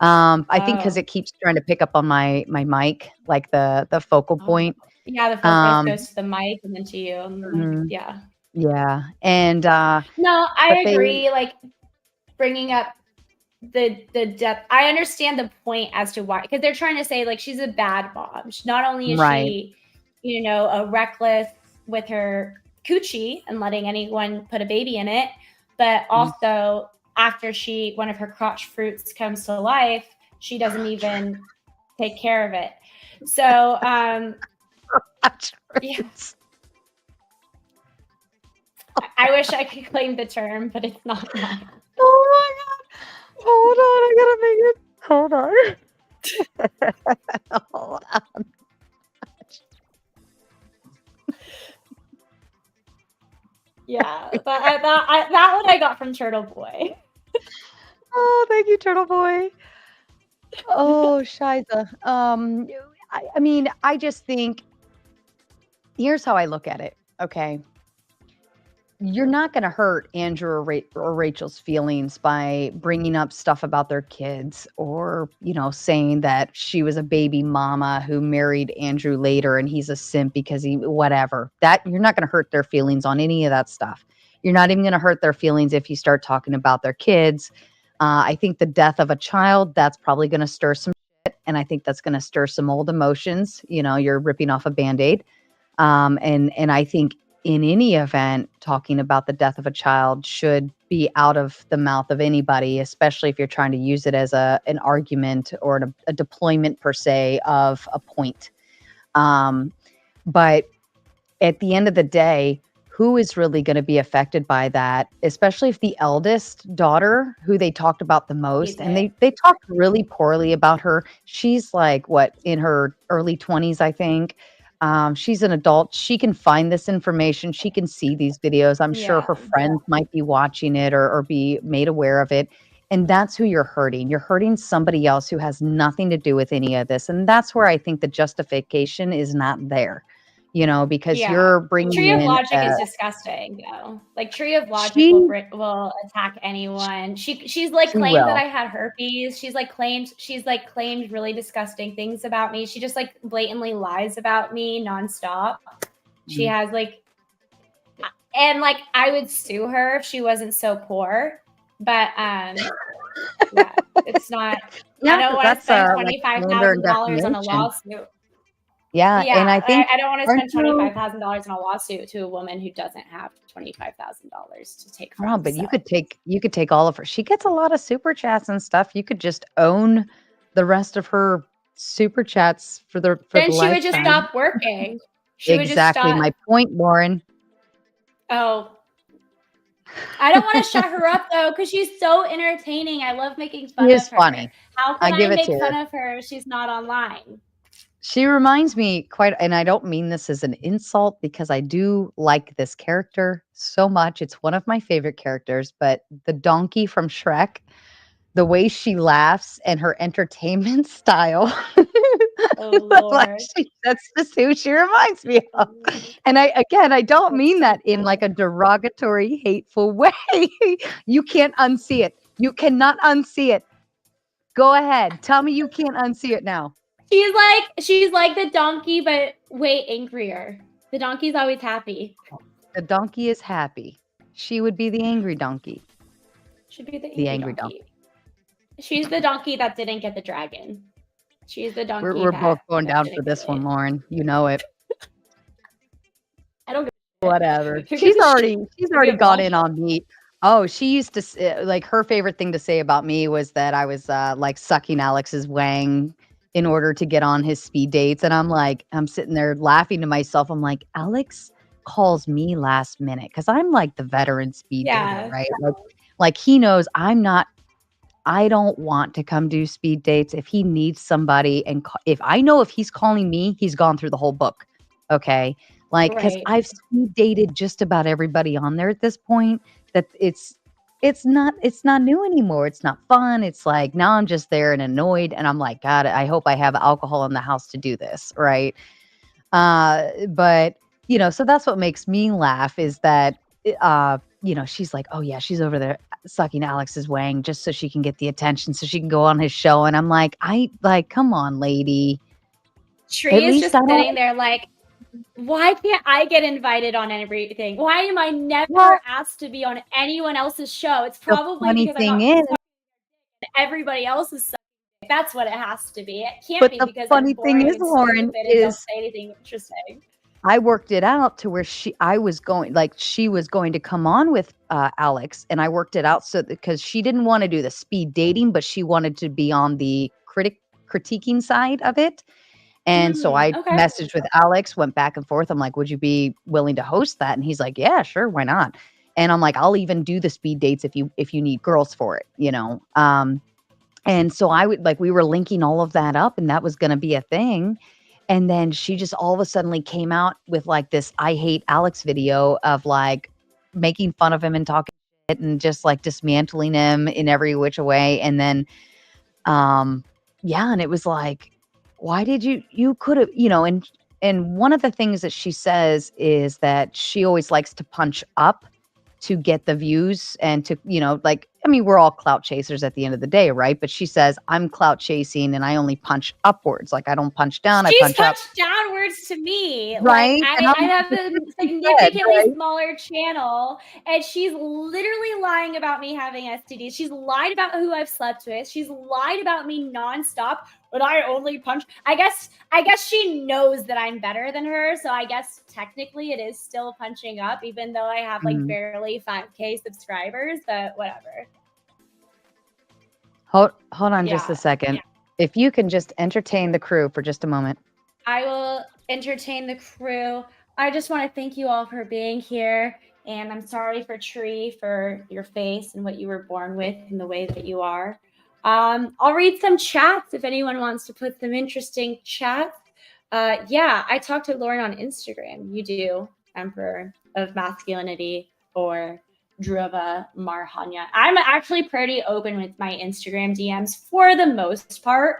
I think because it keeps trying to pick up on my mic, like the focal point. Yeah, the focus goes to the mic and then to you. And yeah. Yeah. And no, I agree. Like bringing up the depth. I understand the point as to why, because they're trying to say like she's a bad mom. Not only is she, a reckless with her coochie and letting anyone put a baby in it, but also after one of her crotch fruits comes to life, she doesn't even take care of it. So yeah. I wish I could claim the term, but it's not mine. Oh my god. Hold on, I gotta make it. Hold on. Yeah, that one I got from Turtle Boy. Oh, thank you, Turtle Boy. Oh, Shiza. I mean, I just think here's how I look at it. Okay. You're not going to hurt Andrew or Rachel's feelings by bringing up stuff about their kids or, saying that she was a baby mama who married Andrew later and he's a simp because whatever. That you're not going to hurt their feelings on any of that stuff. You're not even going to hurt their feelings if you start talking about their kids. I think the death of a child, that's probably going to stir some shit. And I think that's going to stir some old emotions. You're ripping off a Band-Aid. And I think in any event, talking about the death of a child should be out of the mouth of anybody, especially if you're trying to use it as an argument or a deployment per se of a point. But at the end of the day, who is really going to be affected by that, especially if the eldest daughter, who they talked about the most, and they talked really poorly about her. She's like, in her early 20s, I think. She's an adult. She can find this information. She can see these videos. I'm sure Yeah. her friends might be watching it or be made aware of it. And that's who you're hurting. You're hurting somebody else who has nothing to do with any of this. And that's where I think the justification is not there, because Yeah. you're bringing Tree of in Logic is disgusting, though. Like Tree of Logic she will attack anyone. She's like she claimed that will. I had herpes. She's claimed really disgusting things about me. She just like blatantly lies about me nonstop. She has and like I would sue her if she wasn't so poor. But yeah, it's not. Yeah, I don't 'cause want to that's spend like slander and $25,000 on a defamation. lawsuit. Yeah, and I Yeah, think I don't want to aren't spend you $25,000 on a lawsuit to a woman who doesn't have $25,000 to take Oh, from. but So you could take all of her. She gets a lot of super chats and stuff. You could just own the rest of her super chats for the then she would just lifetime. stop working. She would just Exactly stop. my point, Lauren. Oh, I don't want to shut her up though, because she's so entertaining. I love making She fun is of her. funny. How I can give I it to make fun her. of her if she's not online? She reminds me quite, and I don't mean this as an insult because I do like this character so much. It's one of my favorite characters, but the donkey from Shrek, the way she laughs and her entertainment style. Oh Like Lord. that's just who she reminds me of. And I don't That's mean so that in cool. like a derogatory, hateful way. You can't unsee it. You cannot unsee it. Go ahead. Tell me you can't unsee it now. She's like the donkey, but way angrier. The donkey's always happy. The donkey is happy. She would be the angry donkey. Should be the The angry angry donkey. donkey. She's the donkey that didn't get the dragon. She's the donkey We're both going that down for didn't this get one, it. Lauren. You know it. I don't give Whatever. Who gives a shit? She's We already have gone all- in on me. Oh, she used to like her favorite thing to say about me was that I was like sucking Alex's wang in order to get on his speed dates, and I'm sitting there laughing to myself. I'm like, Alex calls me last minute because I'm like the veteran speed dater, Yeah. right? Like he knows I don't want to come do speed dates if he needs somebody, and if I know if he's calling me, he's gone through the whole book. Okay. Like, because Right. I've speed dated just about everybody on there at this point, that it's not new anymore. It's not fun. It's like now I'm just there and annoyed, and I'm like, God, I hope I have alcohol in the house to do this, right? But so that's what makes me laugh is that she's like, oh yeah, she's over there sucking Alex's wang just so she can get the attention, so she can go on his show, and I'm like, come on, lady. At Tree is least just I don't. sitting there like, why can't I get invited on everything? Why am I never Well, asked to be on anyone else's show? It's the probably funny because I thing got is, everybody else's sucking. That's what it has to be. It can't but be the because I'm funny thing boring is, and Lauren, stupid and don't is say anything interesting. I worked it out to where she was going to come on with Alex, and I worked it out so because she didn't want to do the speed dating, but she wanted to be on the critiquing side of it. And so I Okay. messaged with Alex, went back and forth. I'm like, would you be willing to host that? And he's like, yeah, sure, why not? And I'm like, I'll even do the speed dates if you need girls for it, And so we were linking all of that up, and that was going to be a thing. And then she just all of a sudden came out with like this I hate Alex video of like making fun of him and talking shit and just like dismantling him in every which way. And then, and it was like, why did you could have, and one of the things that she says is that she always likes to punch up to get the views and to, we're all clout chasers at the end of the day, right? But she says, I'm clout chasing and I only punch upwards. Like I don't punch down, I She's punch up. punched downwards to me. Right? Like And I I'm have a right? significantly smaller channel, and she's literally lying about me having STDs. She's lied about who I've slept with. She's lied about me nonstop. But I only punch. I guess she knows that I'm better than her. So I guess technically it is still punching up, even though I have like barely 5K subscribers. But whatever. Hold on just a second. Yeah. If you can just entertain the crew for just a moment. I will entertain the crew. I just want to thank you all for being here. And I'm sorry for Tree, for your face and what you were born with and the way that you are. I'll read some chats if anyone wants to put some interesting chats. Yeah, I talked to Lauren on Instagram. You do, Emperor of Masculinity or Druva Marhanya. I'm actually pretty open with my Instagram DMs for the most part.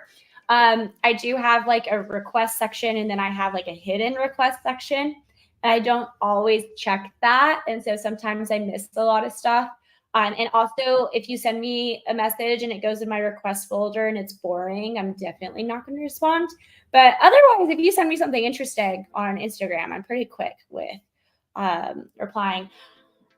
I do have like a request section, and then I have like a hidden request section. And I don't always check that. And so sometimes I miss a lot of stuff. And also, if you send me a message and it goes in my request folder and it's boring, I'm definitely not going to respond. But otherwise, if you send me something interesting on Instagram, I'm pretty quick with replying.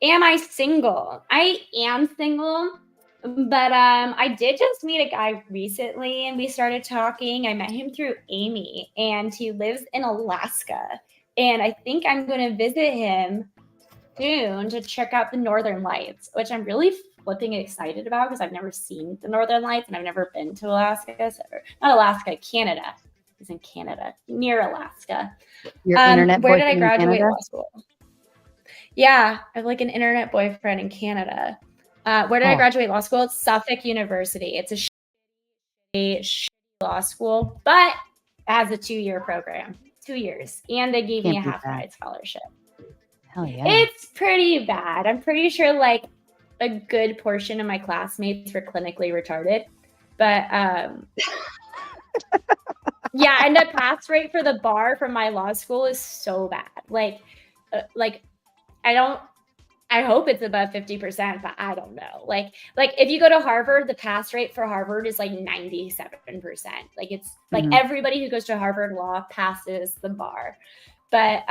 Am I single? I am single, but I did just meet a guy recently and we started talking. I met him through Amy, and he lives in Alaska. And I think I'm going to visit him soon to check out the Northern Lights, which I'm really flipping excited about because I've never seen the Northern Lights and I've never been to Alaska. So, not Alaska, Canada. He's in Canada, near Alaska. Your internet Where did I boyfriend in graduate Canada? law school? Yeah, I have like an internet boyfriend in Canada. Where did I Oh, graduate law school? It's Suffolk University. It's a law school, but it has a 2-year program, 2 years. And they gave me can't a beat half that. ride scholarship. Hell yeah. It's pretty bad. I'm pretty sure like a good portion of my classmates were clinically retarded. But yeah, and the pass rate for the bar from my law school is so bad. Like I hope it's above 50%, but I don't know. Like if you go to Harvard, the pass rate for Harvard is like 97%. Like it's like everybody who goes to Harvard Law passes the bar. But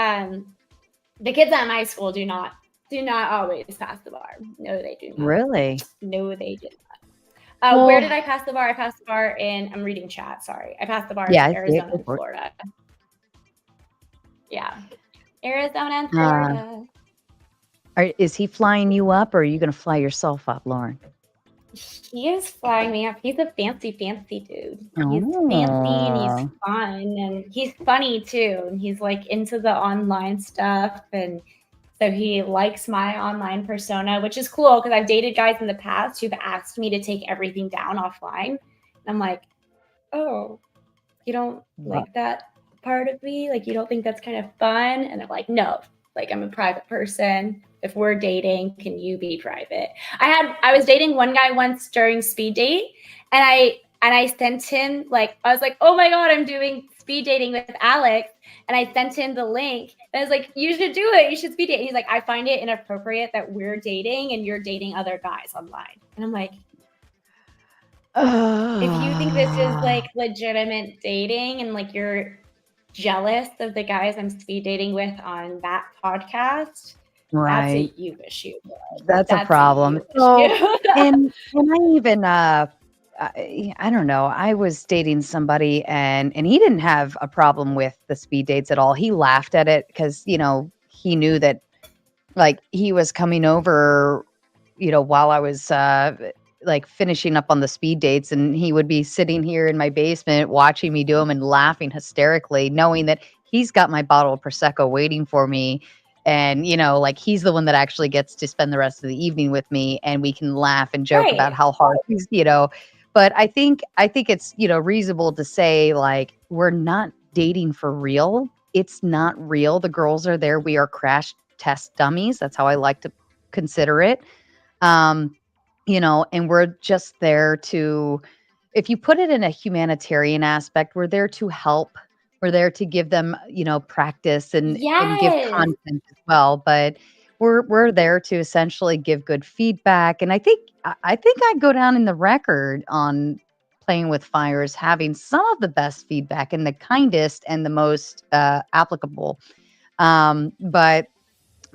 the kids at my school do not always pass the bar. No, they do not. Really? No, they do not. Well, where did I pass the bar? I passed the bar in, I'm reading chat, sorry. I passed the bar in yeah, I see it. Arizona Go and for it. Florida. Yeah. Arizona and Florida. Is he flying you up, or are you going to fly yourself up, Lauren? He is flying me up. He's a fancy dude. He's fancy and he's fun and he's funny too. And he's like into the online stuff. And so he likes my online persona, which is cool because I've dated guys in the past who've asked me to take everything down offline. And I'm like, oh, you don't like that part of me? Like, you don't think that's kind of fun? And they're like, no, like I'm a private person. If we're dating, can you be private? I was dating one guy once during speed date, and I sent him like, I was like, oh my God, I'm doing speed dating with Alex. And I sent him the link. And I was like, you should do it. You should speed date. And he's like, I find it inappropriate that we're dating and you're dating other guys online. And I'm like, if you think this is like legitimate dating and like you're jealous of the guys I'm speed dating with on that podcast, right, that's a you issue. That's a problem. And I even I don't know. I was dating somebody and he didn't have a problem with the speed dates at all. He laughed at it because, you know, he knew that like he was coming over, you know, while I was like finishing up on the speed dates, and he would be sitting here in my basement watching me do them and laughing hysterically, knowing that he's got my bottle of Prosecco waiting for me. And, you know, like he's the one that actually gets to spend the rest of the evening with me, and we can laugh and joke about how hard he's, you know. But I think it's, you know, reasonable to say like we're not dating for real. It's not real. The girls are there. We are crash test dummies. That's how I like to consider it. You know, and we're just there to, if you put it in a humanitarian aspect, we're there to help. We're there to give them, you know, practice and give content as well. But we're there to essentially give good feedback. And I think I'd go down in the record on Playing with Fire as having some of the best feedback and the kindest and the most applicable. But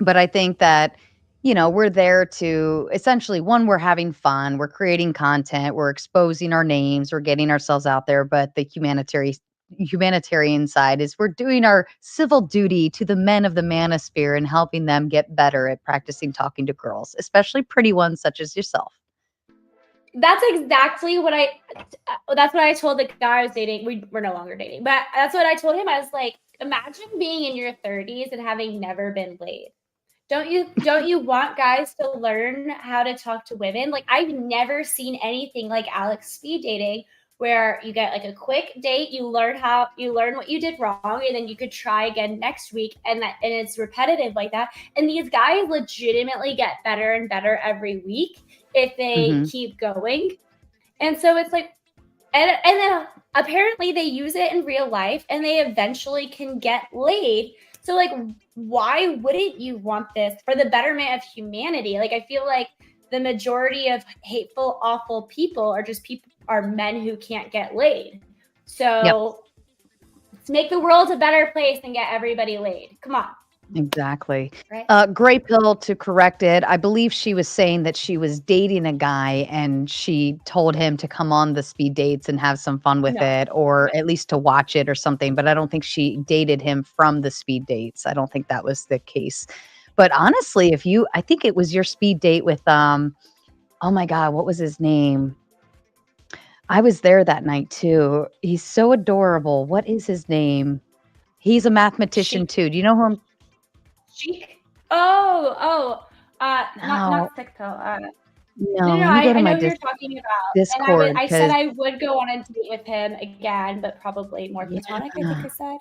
I think that, you know, we're there to essentially, one, we're having fun, we're creating content, we're exposing our names, we're getting ourselves out there. But the humanitarian side is we're doing our civil duty to the men of the manosphere and helping them get better at practicing talking to girls, especially pretty ones such as yourself. That's exactly what that's what I told the guy I was dating. We're no longer dating, but that's what I told him. I was like, imagine being in your 30s and having never been laid. Don't you want guys to learn how to talk to women? Like, I've never seen anything like Alex speed dating where you get like a quick date, you learn what you did wrong, and then you could try again next week, and it's repetitive like that. And these guys legitimately get better and better every week if they keep going. And so it's like, and then apparently they use it in real life and they eventually can get laid. So like, why wouldn't you want this for the betterment of humanity? Like, I feel like the majority of hateful, awful people are men who can't get laid. So let's make the world a better place and get everybody laid. Come on. Exactly. Right? Gray pill to correct it. I believe she was saying that she was dating a guy and she told him to come on the speed dates and have some fun with it, or at least to watch it or something. But I don't think she dated him from the speed dates. I don't think that was the case. But honestly, I think it was your speed date with, oh my God, what was his name? I was there that night too. He's so adorable. What is his name? He's a mathematician too. Do you know who I'm? Sheik? Not sick pill. No, let me I go to know my who you're talking about. Discord. And I said I would go on a date with him again, but probably more platonic, I think I said.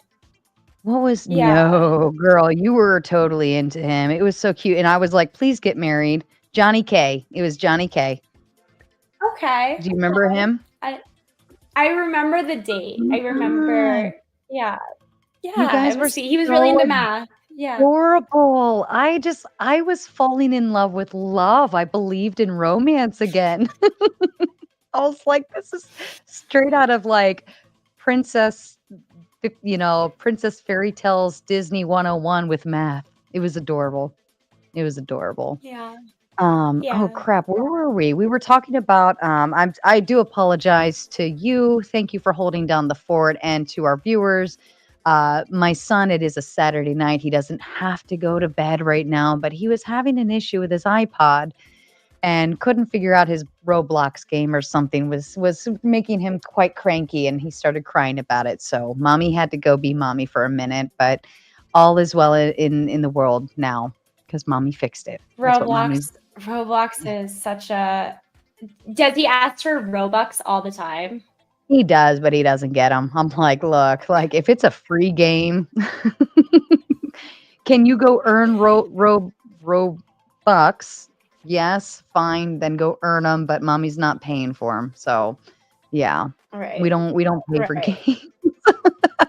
What was no, girl, you were totally into him. It was so cute. And I was like, please get married. Johnny K. It was Johnny K. Okay. Do you remember him? I remember the date. I remember. Yeah. You guys were he was really into math. Yeah. Adorable. I was falling in love with love. I believed in romance again. I was like, this is straight out of like Princess Fairy Tales Disney 101 with math. It was adorable. It was adorable. Yeah. Oh crap, where were we? We were talking about I do apologize to you. Thank you for holding down the fort, and to our viewers. My son, it is a Saturday night. He doesn't have to go to bed right now, but he was having an issue with his iPod and couldn't figure out his Roblox game or something, was making him quite cranky, and he started crying about it. So mommy had to go be mommy for a minute, but all is well in the world now because mommy fixed it. Roblox is such a. Does he ask for Robux all the time? He does, but he doesn't get them. I'm like, look, like if it's a free game, can you go earn Robux? Yes, fine, then go earn them, but mommy's not paying for them. So, yeah. Right. We don't pay for games.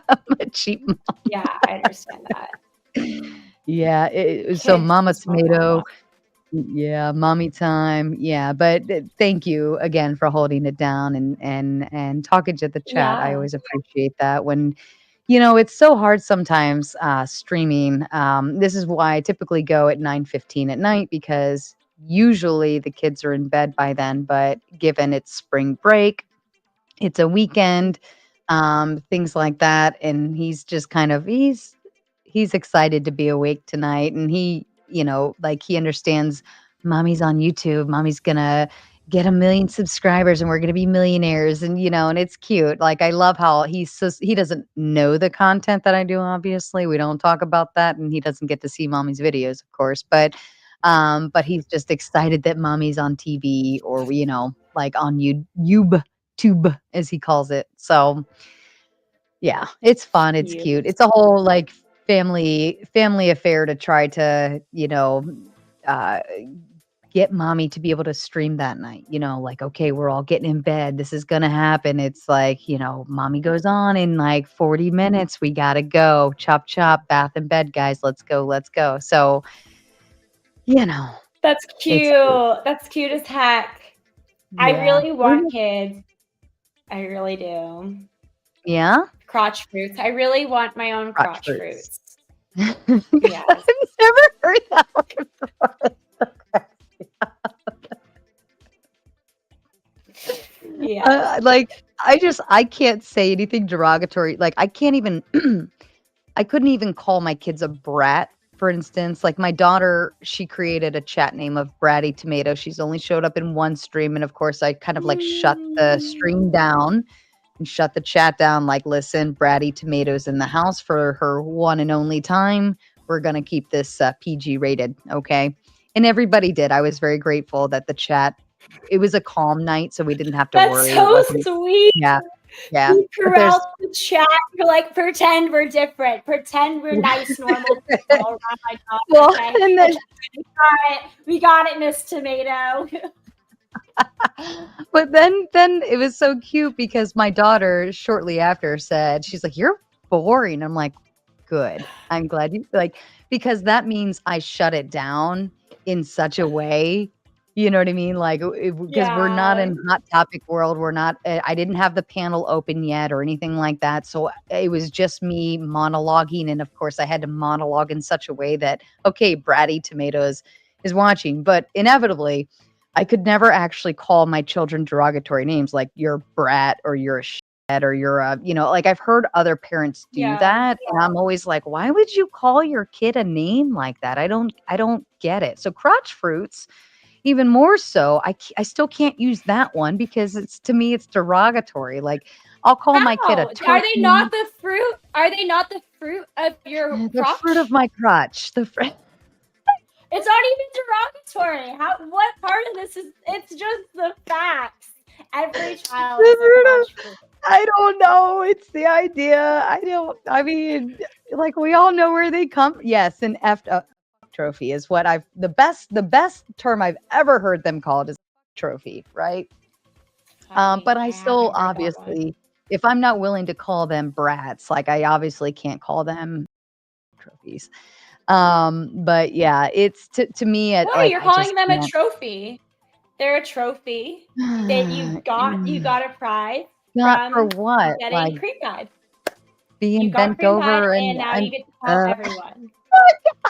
I'm a cheap mom. Yeah, I understand that. Yeah, so Mama Tomato. Yeah, mommy time. Yeah, but thank you again for holding it down and talking to the chat. I always appreciate that. When it's so hard sometimes streaming. This is why I typically go at 9:15 at night, because usually the kids are in bed by then, but given it's spring break, it's a weekend, things like that, and he's just kind of he's excited to be awake tonight, and he he understands mommy's on YouTube, mommy's gonna get 1 million subscribers and we're gonna be millionaires, and and it's cute. Like, I love how he doesn't know the content that I do, obviously. We don't talk about that, and he doesn't get to see mommy's videos, of course, but he's just excited that mommy's on TV, or like on YouTube, as he calls it. So yeah, it's fun, it's cute. It's a whole like family affair to try to get mommy to be able to stream that night. Like, okay, we're all getting in bed, this is gonna happen. It's like, mommy goes on in like 40 minutes, we gotta go, chop bath and bed, guys, let's go. So that's cute. That's cute as heck. Yeah. I really want kids. I really do. Yeah? Crotch fruits. I really want my own crotch fruits. Yes. I've never heard that one before. Yeah. I can't say anything derogatory. Like, I can't even I couldn't even call my kids a brat, for instance. Like, my daughter, she created a chat name of Bratty Tomato. She's only showed up in one stream, and of course I kind of like shut the stream down and shut the chat down, like, listen, Bratty Tomatoes in the house for her one and only time. We're going to keep this PG rated, okay? And everybody did. I was very grateful that the chat it was a calm night, so we didn't have to That's worry. It so wasn't. sweet. Yeah, yeah. You But there's corral the chat. You're like, pretend we're different. Pretend we're nice, normal people around my daughter. well, Okay, and then we got it, Miss Tomato. but then it was so cute because my daughter shortly after said, she's like, "You're boring." I'm like, "Good. I'm glad you like," because that means I shut it down in such a way, you know what I mean? Like, because we're not Yeah. in hot topic world. We're not. I didn't have the panel open yet or anything like that, so it was just me monologuing, and of course, I had to monologue in such a way that okay, bratty tomatoes is watching, but inevitably I could never actually call my children derogatory names like you're a brat or you're a shit or you're a, like I've heard other parents do Yeah. that. And I'm always like, why would you call your kid a name like that? I don't get it. So crotch fruits, even more so, I still can't use that one because to me, it's derogatory. Like I'll call my kid a How? Are they not turkey. the fruit? Are they not the fruit of your The fruit of crotch? my crotch. It's not even derogatory. What part of this is? It's just the facts. Every child is a crotch fruit. I don't know. It's the idea. I mean, like we all know where they come. Yes, an F trophy is what the best term I've ever heard them called is trophy, right? But I I still haven't heard that one. obviously, if I'm not willing to call them brats, like I obviously can't call them trophies. But yeah, it's to me, it No, like you're I just calling them a can't. trophy. They're a trophy that you got a prize Not for from what? Like getting cream pied. You being got bent cream pied, over and and now you get to tell uh, everyone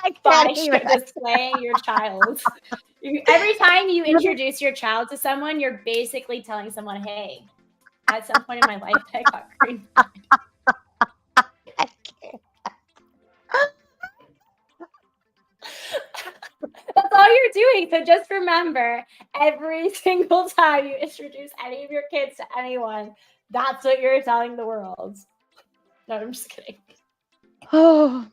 I by can't even. displaying your child. Every time you introduce your child to someone, you're basically telling someone, "Hey, at some point in my life, I got cream pied." I can't. That's all you're doing. So just remember, every single time you introduce any of your kids to anyone, that's what you're telling the world. No, I'm just kidding. Oh,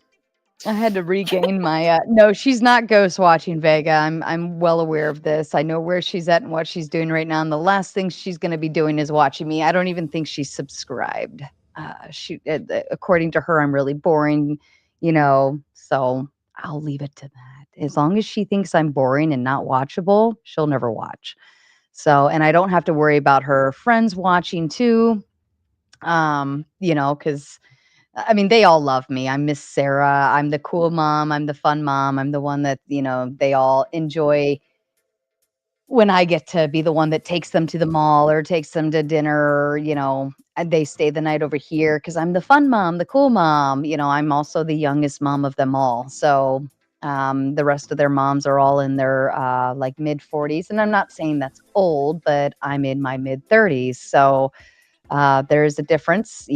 I had to regain my no, she's not ghost watching Vega. I'm well aware of this. I know where she's at and what she's doing right now. And the last thing she's going to be doing is watching me. I don't even think she's subscribed. According to her, I'm really boring, so I'll leave it to that. As long as she thinks I'm boring and not watchable, she'll never watch. So, and I don't have to worry about her friends watching too. Because I mean, they all love me. I'm Miss Sarah. I'm the cool mom. I'm the fun mom. I'm the one that, they all enjoy when I get to be the one that takes them to the mall or takes them to dinner, and they stay the night over here because I'm the fun mom, the cool mom. I'm also the youngest mom of them all. So the rest of their moms are all in their like mid 40s. And I'm not saying that's old, but I'm in my mid 30s. So there's a difference,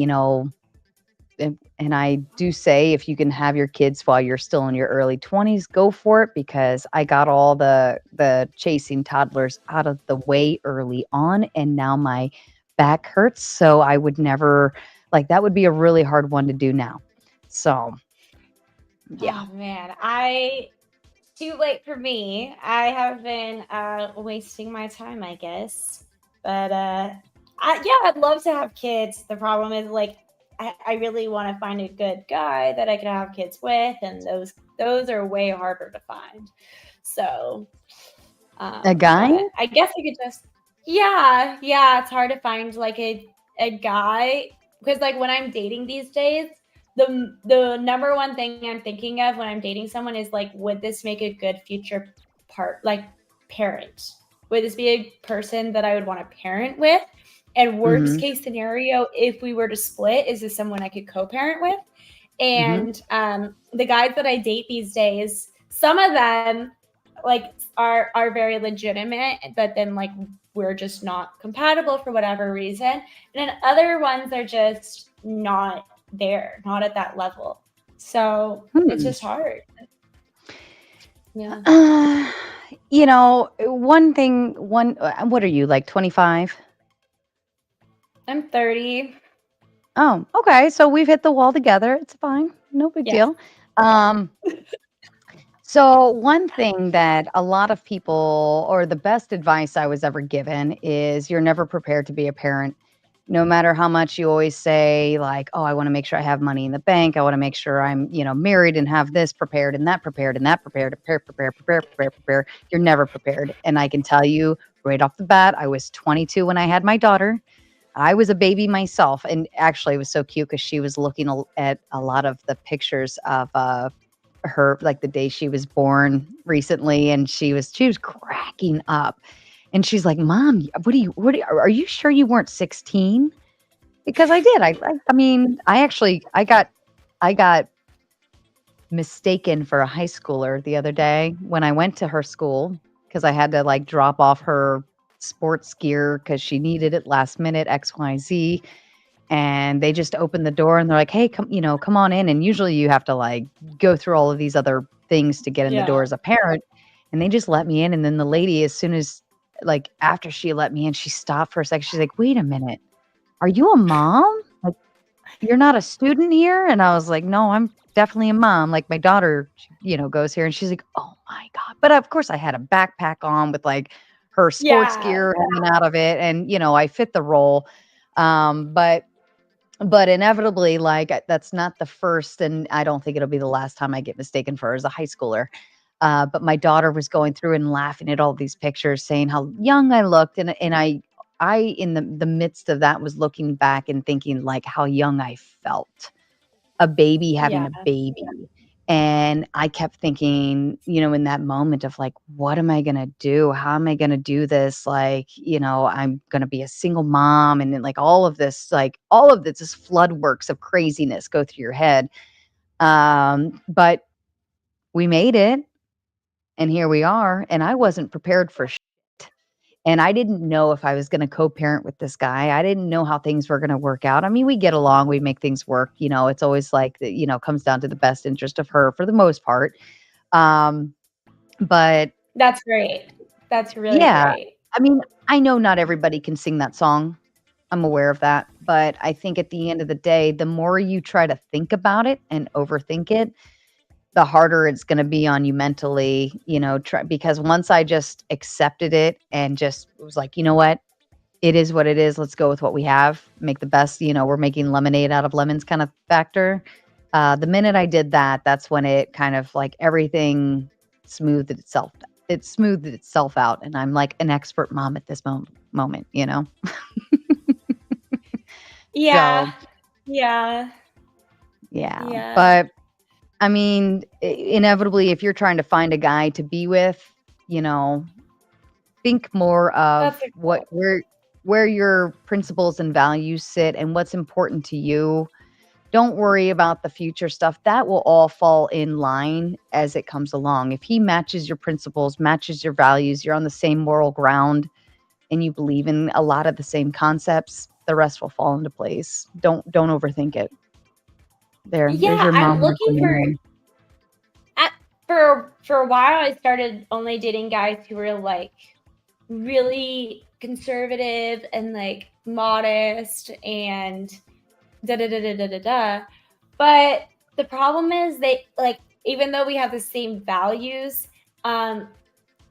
and I do say if you can have your kids while you're still in your early 20s, go for it because I got all the chasing toddlers out of the way early on and now my back hurts, so I would never like that would be a really hard one to do now. So, yeah. Oh man, too late for me. I have been wasting my time, I guess. But yeah, I'd love to have kids. The problem is like I really want to find a good guy that I can have kids with, and those are way harder to find. So A guy? but I guess I could just yeah, it's hard to find like a guy because like when I'm dating these days, the number one thing I'm thinking of when I'm dating someone is like, would this make a good future parent? Would this be a person that I would want to parent with? And worst Mhm. case scenario, if we were to split, is this someone I could co-parent with? Mhm. And the guys that I date these days, some of them like are very legitimate, but then like we're just not compatible for whatever reason. And then other ones are just not there, not at that level. So it's just hard. Yeah. What are you, like 25? I'm 30. Oh, okay. So we've hit the wall together. It's fine. No big Yes. deal. Um, So, one thing that a lot of people, or the best advice I was ever given, is you're never prepared to be a parent. No matter how much you always say, like, oh, I want to make sure I have money in the bank. I want to make sure I'm, married and have this prepared and that prepared and that prepared, prepare. You're never prepared. And I can tell you right off the bat, I was 22 when I had my daughter. I was a baby myself. And actually, it was so cute because she was looking at a lot of the pictures of, her like the day she was born recently, and she was cracking up, and she's like, "Mom, are you sure you weren't 16?" Because I did. I mean, I got mistaken for a high schooler the other day when I went to her school because I had to like drop off her sports gear because she needed it last minute, XYZ. And they just opened the door and they're like, "Hey, come on in." And usually you have to like go through all of these other things to get in the door Yeah. as a parent. And they just let me in. And then the lady, as soon as like after she let me in, she stopped for a second. She's like, "Wait a minute. Are you a mom? Like, you're not a student here?" And I was like, "No, I'm definitely a mom. Like my daughter, goes here." And she's like, "Oh my God." But of course I had a backpack on with like her sports Yeah. gear hanging out of it. And, I fit the role. But inevitably, like, that's not the first, and I don't think it'll be the last time I get mistaken for her as a high schooler. But my daughter was going through and laughing at all these pictures, saying how young I looked, and I in the midst of that was looking back and thinking like how young I felt, a baby having Yeah. a baby. And I kept thinking, in that moment of like, what am I going to do? How am I going to do this? Like, I'm going to be a single mom. And then like all of this is flood works of craziness go through your head. But we made it, and here we are. And I wasn't prepared for and I didn't know if I was gonna co-parent with this guy. I didn't know how things were gonna work out. I mean, we get along, we make things work, it's always like, comes down to the best interest of her for the most part. Um, but That's great. That's really yeah, great. I mean, I know not everybody can sing that song. I'm aware of that, but I think at the end of the day, the more you try to think about it and overthink it, the harder it's gonna be on you mentally, because once I just accepted it and just was like, "You know what? It is what it is. Let's go with what we have. Make the best, we're making lemonade out of lemons kind of factor." The minute I did that, that's when it kind of like everything smoothed itself. It smoothed itself out, and I'm like an expert mom at this moment. Yeah. So Yeah. yeah, Yeah. but I mean, inevitably, if you're trying to find a guy to be with, you know, think more of That's a where your principles and values sit and what's important to you. Don't worry about the future stuff. That will all fall in line as it comes along. If he matches your principles, matches your values, you're on the same moral ground, and you believe in a lot of the same concepts, the rest will fall into place. Don't overthink it. There's Yeah, your I'm mom looking for recommending. at for a while I started only dating guys who were like really conservative and like modest and da da da da da da da. But the problem is they like even though we have the same values, um,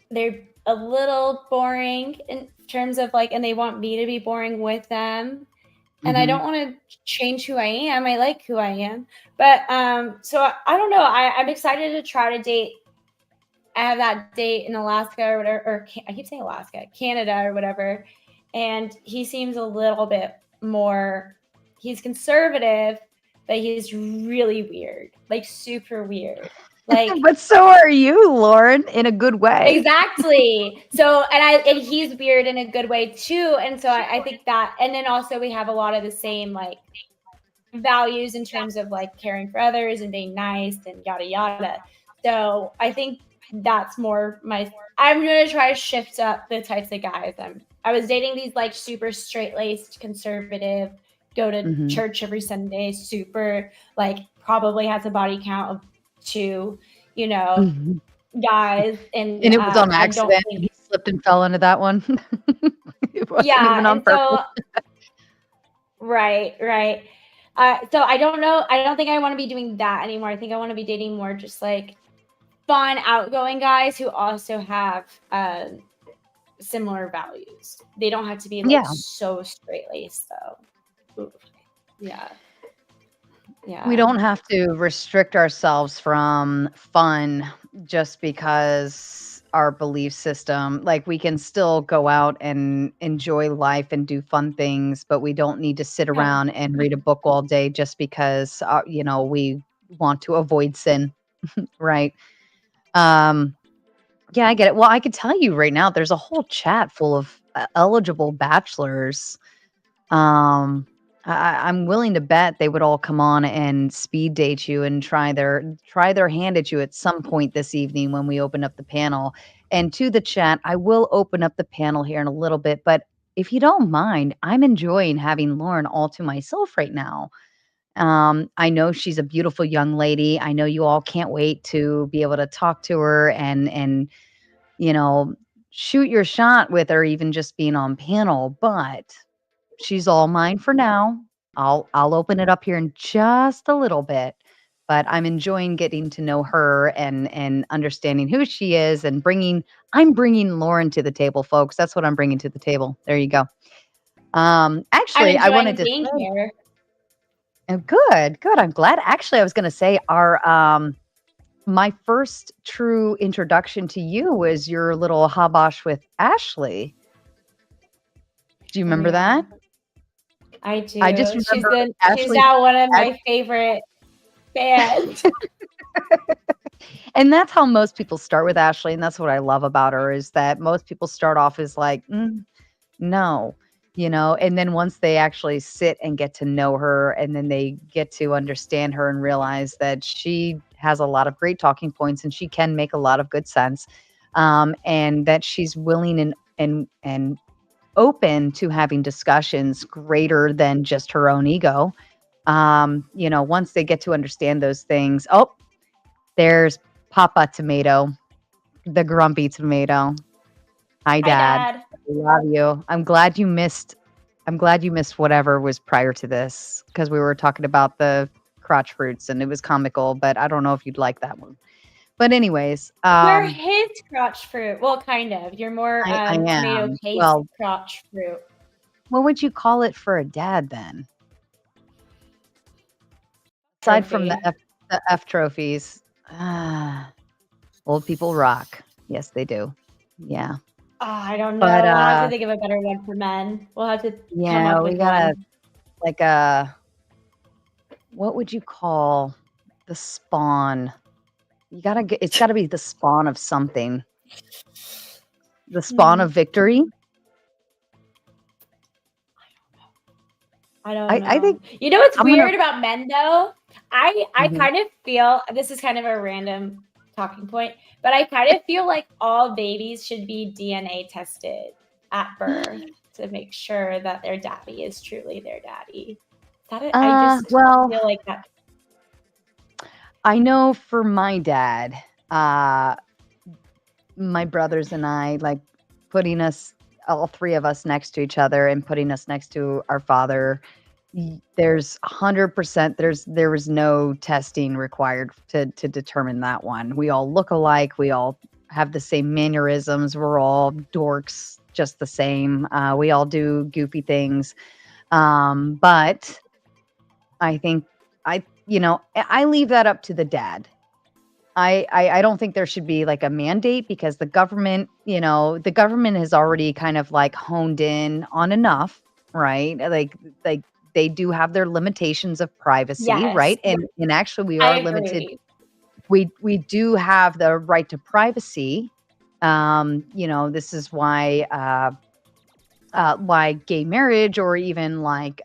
they're a little boring in terms of like, and they want me to be boring with them. And I don't Mhm. want to change who I am. I like who I am. But so I don't know. I'm excited to try to date. I have that date in Alaska or whatever, or I keep saying Alaska, Canada or whatever. And he seems a little bit more, he's conservative, but he's really weird, like super weird. Like, But so are you, Lauren, in a good way. exactly. So, and he's weird in a good way too. And so I think that, and then also we have a lot of the same like values in terms of like caring for others and being nice and yada yada. So I think that's more I'm gonna try to shift up the types of guys I was dating these like super straight laced conservative, go to Mhm. church every Sunday, super like probably has a body count of two, you know, Mhm. guys. And And it was on I don't accident, and think he slipped and fell into that one. It wasn't yeah, even on and so purpose. right, right. So I don't know. I don't think I want to be doing that anymore. I think I want to be dating more just like fun, outgoing guys who also have similar values. They don't have to be like so straight laced though. Ooh. Yeah. We don't have to restrict ourselves from fun just because our belief system, like we can still go out and enjoy life and do fun things, but we don't need to sit around and read a book all day just because, we want to avoid sin, right? Yeah, I get it. Well, I could tell you right now, there's a whole chat full of eligible bachelors. I'm willing to bet they would all come on and speed date you and try their hand at you at some point this evening when we open up the panel. And to the chat, I will open up the panel here in a little bit, but if you don't mind, I'm enjoying having Lauren all to myself right now. I know she's a beautiful young lady. I know you all can't wait to be able to talk to her and shoot your shot with her, even just being on panel, but she's all mine for now. I'll open it up here in just a little bit, but I'm enjoying getting to know her and understanding who she is and I'm bringing Lauren to the table, folks. That's what I'm bringing to the table. There you go. Actually, I wanted to being here. Oh, good. I'm glad. Actually, I was going to say my first true introduction to you was your little habash with Ashley. Do you remember that? I do. I just remember she's now one of my favorite fans. And that's how most people start with Ashley. And that's what I love about her is that most people start off as like, no, and then once they actually sit and get to know her and then they get to understand her and realize that she has a lot of great talking points and she can make a lot of good sense, and that she's willing and open to having discussions greater than just her own ego. Once they get to understand those things, there's Papa Tomato, the grumpy tomato. Hi, Dad. I love you. I'm glad you missed whatever was prior to this because we were talking about the crotch fruits and it was comical, but I don't know if you'd like that one. But anyways, you're his crotch fruit. Well, kind of. You're more tomato paste crotch fruit. What would you call it for a dad then? Aside from the F trophies, old people rock. Yes, they do. Yeah. I don't know. We'll have to think of a better one for men. We'll have to come up with one. Like what would you call the spawn? It's gotta be the spawn of something. The spawn of victory. I don't know. I think what's weird about men though? I kind of feel this is kind of a random talking point, but I kind of feel like all babies should be DNA tested at birth to make sure that their daddy is truly their daddy. I just feel like that. I know for my dad, my brothers and I, like putting us, all three of us next to each other and putting us next to our father, there's 100%, there was no testing required to determine that one. We all look alike. We all have the same mannerisms. We're all dorks, just the same. We all do goofy things. But I think I leave that up to the dad. I don't think there should be like a mandate because the government has already kind of like honed in on enough, right? Like they do have their limitations of privacy, right? And actually we are limited. We do have the right to privacy. This is why gay marriage or even like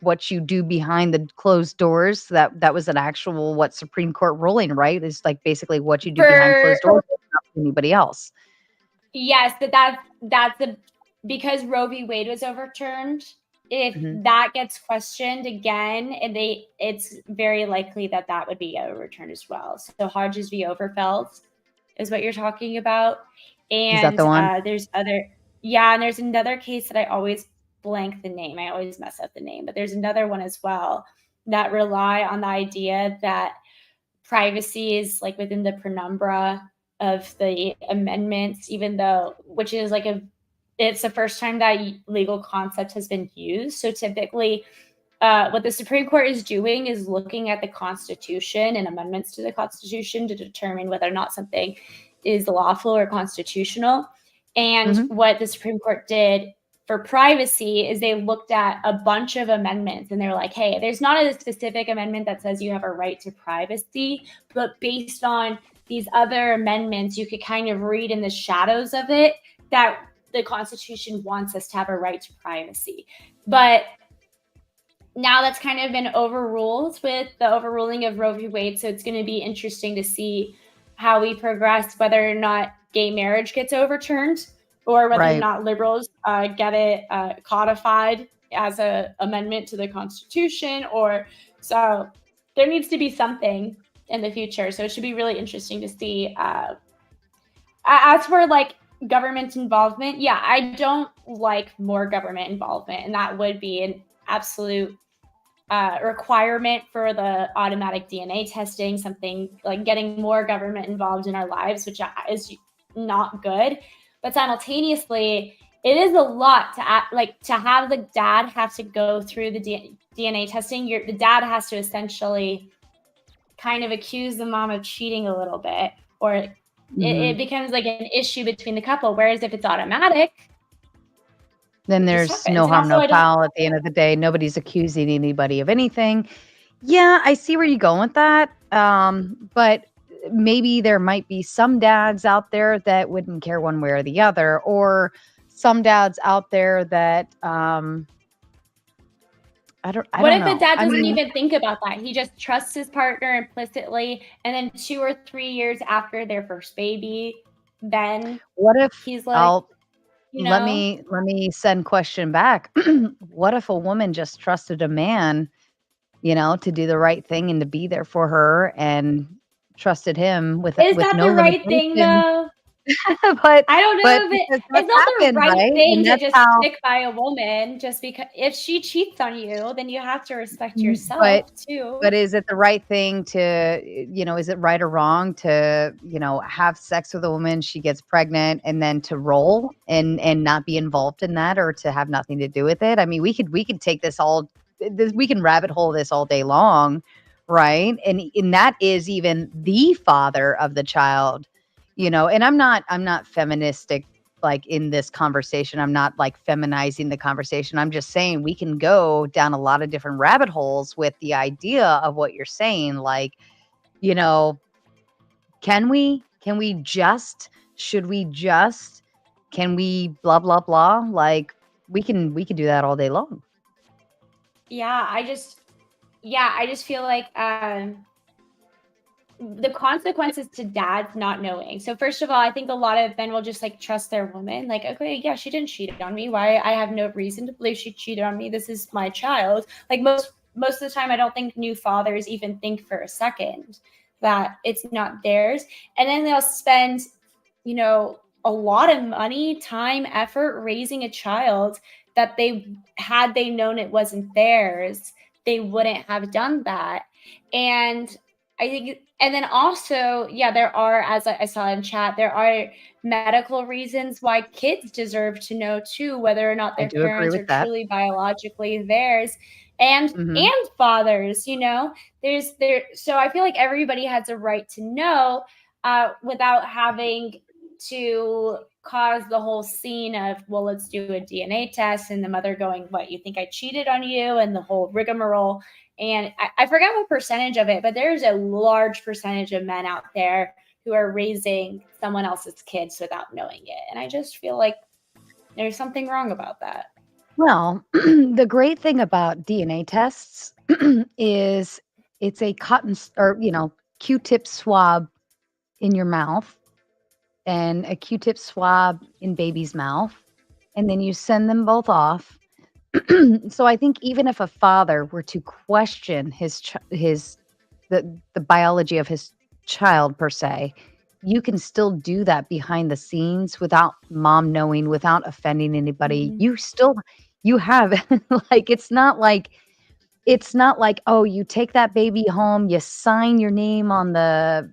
what you do behind the closed doors, that was an actual Supreme Court ruling, right? It's like basically what you do behind closed doors, not anybody else. Yes, but that's because Roe v. Wade was overturned. If that gets questioned again, it's very likely that would be overturned as well. So Hodges v. Overfeld is what you're talking about. And is that the one? There's another case that I always blank the name. I always mess up the name, but there's another one as well that rely on the idea that privacy is like within the penumbra of the amendments, even though, which is like it's the first time that legal concept has been used. So typically, what the Supreme Court is doing is looking at the Constitution and amendments to the Constitution to determine whether or not something is lawful or constitutional. And what the Supreme Court did for privacy is they looked at a bunch of amendments and they were like, hey, there's not a specific amendment that says you have a right to privacy, but based on these other amendments, you could kind of read in the shadows of it that the Constitution wants us to have a right to privacy. But now that's kind of been overruled with the overruling of Roe v. Wade. So it's going to be interesting to see how we progress, whether or not gay marriage gets overturned or whether or not liberals get it codified as an amendment to the Constitution. Or so there needs to be something in the future. So it should be really interesting to see. As for like government involvement, yeah, I don't like more government involvement, and that would be an absolute requirement for the automatic DNA testing, something like getting more government involved in our lives, which is not good. But simultaneously, it is a lot to have the dad have to go through the DNA testing. The dad has to essentially kind of accuse the mom of cheating a little bit, or it becomes like an issue between the couple. Whereas if it's automatic, then there's no harm, no foul at the end of the day. Nobody's accusing anybody of anything. Yeah, I see where you're going with that. But maybe there might be some dads out there that wouldn't care one way or the other, or some dads out there that I don't what if know. a dad doesn't even think about that? He just trusts his partner implicitly, and then 2 or 3 years after their first baby, then what if he's like, let me send question back. What if a woman just trusted a man, to do the right thing and to be there for her, and trusted him with no the right thing though? But I don't know if it's not the right thing to just stick by a woman just because if she cheats on you, then you have to respect yourself too. But is it the right thing to, is it right or wrong to, have sex with a woman, she gets pregnant, and then to roll and not be involved in that, or to have nothing to do with it? I mean, we could take we can rabbit hole this all day long, right? And that is even the father of the child. And I'm not feministic, like in this conversation. I'm not like feminizing the conversation. I'm just saying we can go down a lot of different rabbit holes with the idea of what you're saying. Like, can we blah, blah, blah? Like we can do that all day long. Yeah. I just feel like, the consequences to dads not knowing. So first of all, I think a lot of men will just like trust their woman. Like, okay, yeah, she didn't cheat on me. Why? I have no reason to believe she cheated on me. This is my child. Like most of the time, I don't think new fathers even think for a second that it's not theirs. And then they'll spend, a lot of money, time, effort raising a child that had they known it wasn't theirs, they wouldn't have done that. And I think, and then also, yeah, there are, as I saw in chat, there are medical reasons why kids deserve to know too, whether or not their parents are truly biologically theirs, and fathers, so I feel like everybody has a right to know, without having to cause the whole scene of, well, let's do a DNA test, and the mother going, what, you think I cheated on you, and the whole rigmarole. And I forget what percentage of it, but there's a large percentage of men out there who are raising someone else's kids without knowing it. And I just feel like there's something wrong about that. Well, the great thing about DNA tests is it's a cotton or, Q-tip swab in your mouth and a Q-tip swab in baby's mouth. And then you send them both off. So I think even if a father were to question the biology of his child per se, you can still do that behind the scenes without mom knowing, without offending anybody. You have like, it's not like it's not like, oh, you take that baby home, you sign your name on the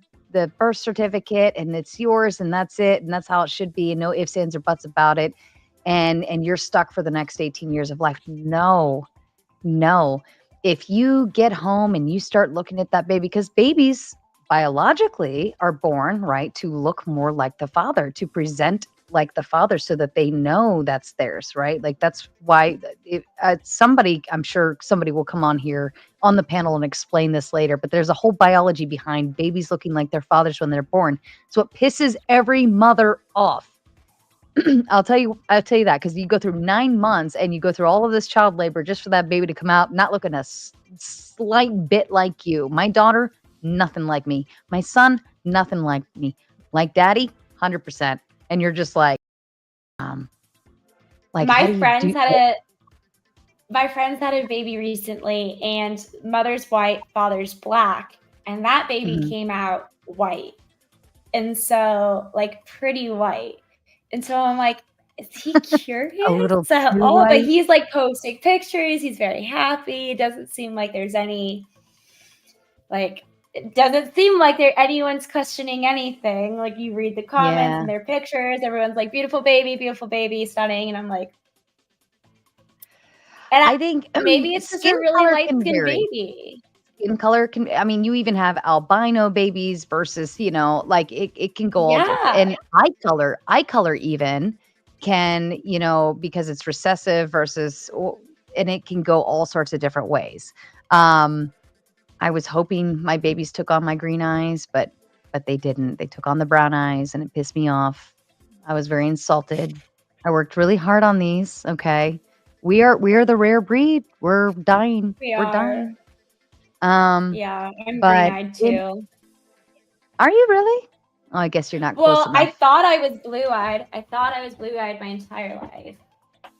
birth certificate, and it's yours, and that's it, and that's how it should be, and no ifs, ands, or buts about it, and you're stuck for the next 18 years of life. No, no. If you get home and you start looking at that baby, because babies biologically are born, right, to look more like the father, to present like the father so that they know that's theirs, right? Like that's why somebody, I'm sure somebody will come on here on the panel and explain this later, but there's a whole biology behind babies looking like their fathers when they're born. So it pisses every mother off. I'll tell you that because you go through 9 months and you go through all of this child labor just for that baby to come out not looking a slight bit like you. My daughter, nothing like me. My son, nothing like me. Like daddy, 100%. And you're just like how My do you friends do had that? my friends had a baby recently, and mother's white, father's black, and that baby Mhm. came out white. And so, like, pretty white. And so I'm like, is he A curious little at too all? But white? he's like posting pictures. He's very happy. It doesn't seem like there's any, like, it doesn't seem like anyone's questioning anything. Like, you read the comments Yeah. and their pictures, everyone's like, beautiful baby, stunning. And I'm like, and I think maybe it's just skin a really color light can skinned vary. baby. Skin color can, I mean, you even have albino babies versus, like it can go all different. Yeah. And eye color even can, because it's recessive versus, and it can go all sorts of different ways. I was hoping my babies took on my green eyes, but they didn't. They took on the brown eyes, and it pissed me off. I was very insulted. I worked really hard on these. Okay, we are the rare breed. We're dying. We We're are. dying. Um, Yeah. I'm green but eyed too. are you really? Oh, I guess you're not close Well, I enough. thought I was blue-eyed. I thought I was blue-eyed my entire life. Let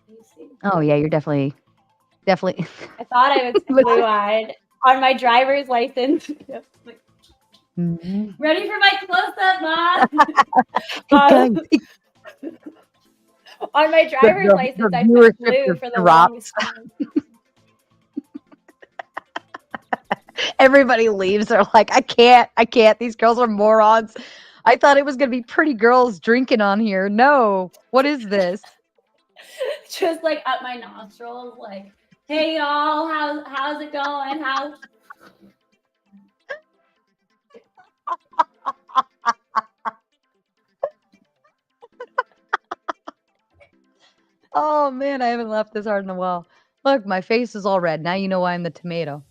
me see. Oh yeah, you're definitely. I thought I was blue-eyed on my driver's license. Mhm. Ready for my close-up, Mom? Okay. On my driver's license, The I put viewership blue just for the drops. longest time. Everybody leaves. They're like, I can't. These girls are morons. I thought it was going to be pretty girls drinking on here. No. What is this? Just like up my nostrils, like, hey y'all, how's it going? Oh, man. I haven't laughed this hard in a while. Look, my face is all red. Now you know why I'm the tomato.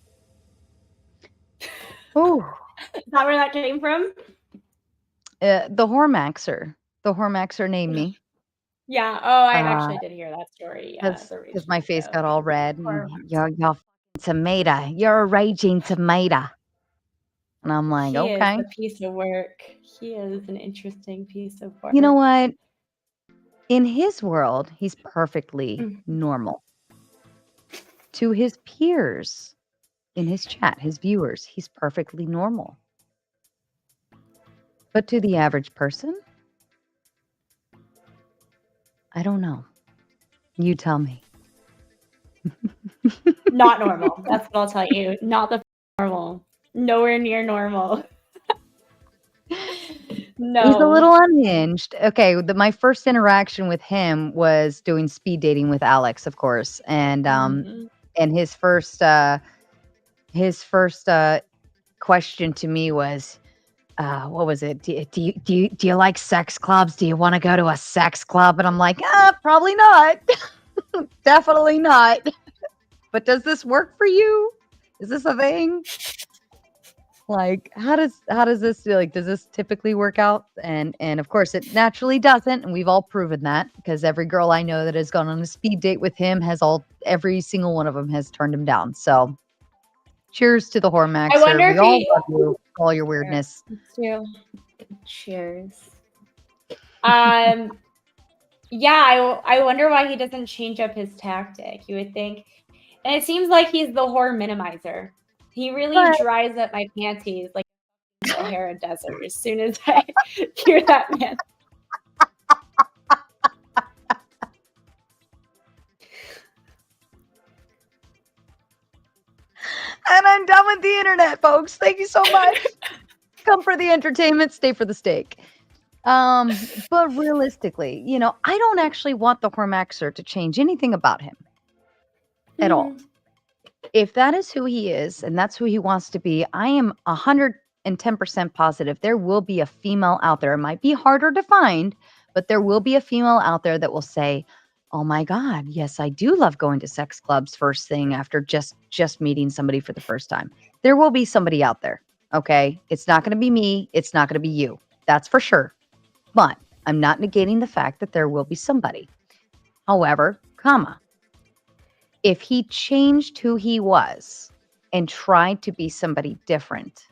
Oh, Is that where that came from? the Hormaxer. The Hormaxer named me. Yeah. Oh, I Uh, actually did hear that story. Yeah, because the raging my face got all red. And tomato. you're tomato. You're a raging tomato. And I'm like, He is okay. a piece of work. He is an interesting piece of work. You know what? In his world, he's perfectly normal. To his peers in his chat, his viewers, he's perfectly normal. But to the average person, I don't know. You tell me. Not normal. That's what I'll tell you. Not the normal. Nowhere near normal. No. He's a little unhinged. Okay, my first interaction with him was doing speed dating with Alex, of course, and his first question to me was, what was it? Do you like sex clubs? Do you want to go to a sex club? And I'm like, probably not. Definitely not. But does this work for you? Is this a thing? Like, how does this feel? Like, does this typically work out? And of course it naturally doesn't, and we've all proven that because every girl I know that has gone on a speed date with him every single one of them has turned him down. So cheers to the Hormaxer. I wonder we if all he love you, all your weirdness. Cheers. Yeah, I wonder why he doesn't change up his tactic. You would think, and it seems like he's the whore minimizer. He really dries up my panties like the Sahara Desert as soon as I hear that man. I'm done with the internet, folks. Thank you so much. Come for the entertainment, stay for the steak. But realistically, you know, I don't actually want the Hormaxer to change anything about him at all. If that is who he is and that's who he wants to be, I am 110% positive there will be a female out there. It might be harder to find, but there will be a female out there that will say, "Oh my God, yes, I do love going to sex clubs first thing after just meeting somebody for the first time." There will be somebody out there. Okay. It's not going to be me. It's not going to be you. That's for sure. But I'm not negating the fact that there will be somebody. However, if he changed who he was and tried to be somebody different,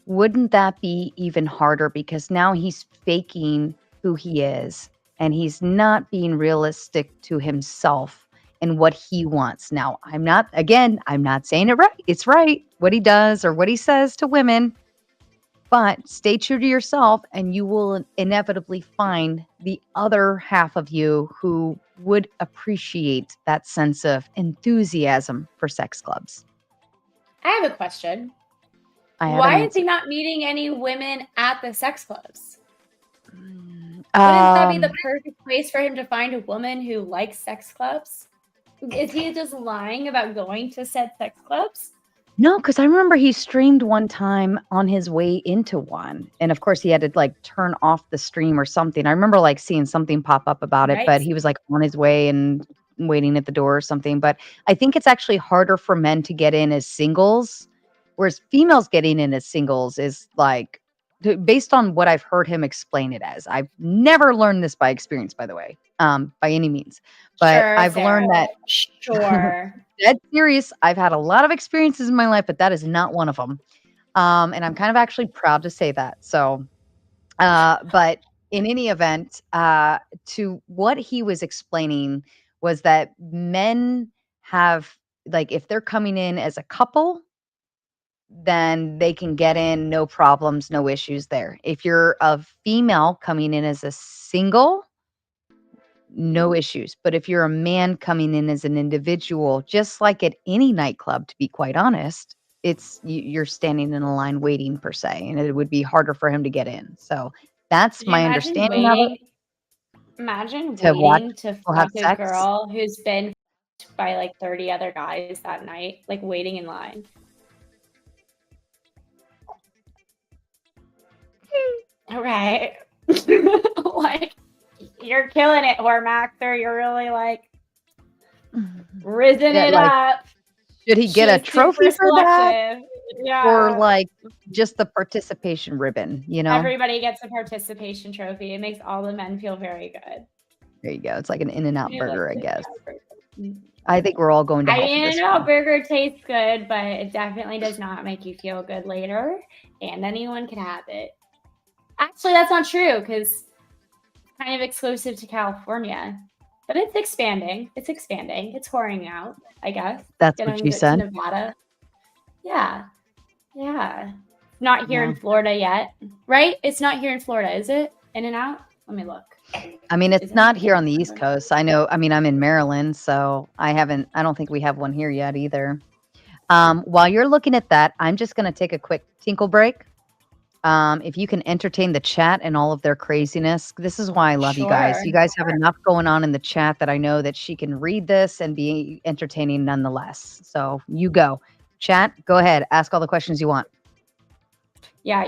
wouldn't that be even harder? Because now he's faking who he is and he's not being realistic to himself and what he wants. Now, I'm not saying it's right, what he does or what he says to women, but stay true to yourself and you will inevitably find the other half of you who would appreciate that sense of enthusiasm for sex clubs. I have a question. I have Why an is he answer. not meeting any women at the sex clubs? Wouldn't that be the perfect place for him to find a woman who likes sex clubs? Is he just lying about going to said sex clubs? No, because I remember he streamed one time on his way into one. And of course he had to like turn off the stream or something. I remember like seeing something pop up about it, but he was like on his way and waiting at the door or something. But I think it's actually harder for men to get in as singles, whereas females getting in as singles is like, based on what I've heard him explain it as. I've never learned this by experience, by the way, by any means. But Sure, I've learned that. Sure. Dead serious. I've had a lot of experiences in my life, but that is not one of them. And I'm kind of actually proud to say that. So, but in any event, to what he was explaining was that men have, like, if they're coming in as a couple, then they can get in, no problems, no issues there. If you're a female coming in as a single, no issues. But if you're a man coming in as an individual, just like at any nightclub, to be quite honest, you're standing in a line waiting per se, and it would be harder for him to get in. So that's my understanding of it. Imagine To watch waiting to people have fuck a sex. girl who's been fucked by like 30 other guys that night, like waiting in line. All right. Like, you're killing it, Hormaxer. You're really like risen Yeah, it like, up. should he get a She's trophy super for that? selective. Yeah. Or like just the participation ribbon, you know? Everybody gets a participation trophy. It makes all the men feel very good. There you go. It's like an In-N-Out It burger, I looks guess. good. I think we're all going to hell for this In-N-Out one. burger tastes good, but it definitely does not make you feel good later. And anyone can have it. Actually, that's not true because it's kind of exclusive to California. But it's expanding. It's expanding. It's whoring out, I guess. That's what you said? To Nevada. Yeah. Yeah. Not here in Florida yet. Right? It's not here in Florida, is it? In-N-Out? Let me look. I mean, it's not here on the East Coast. I know, I mean, I'm in Maryland, so I don't think we have one here yet either. While you're looking at that, I'm just going to take a quick tinkle break. If you can entertain the chat and all of their craziness, this is why I love you guys. You guys have enough going on in the chat that I know that she can read this and be entertaining nonetheless. So you go. Chat, go ahead. Ask all the questions you want. Yeah,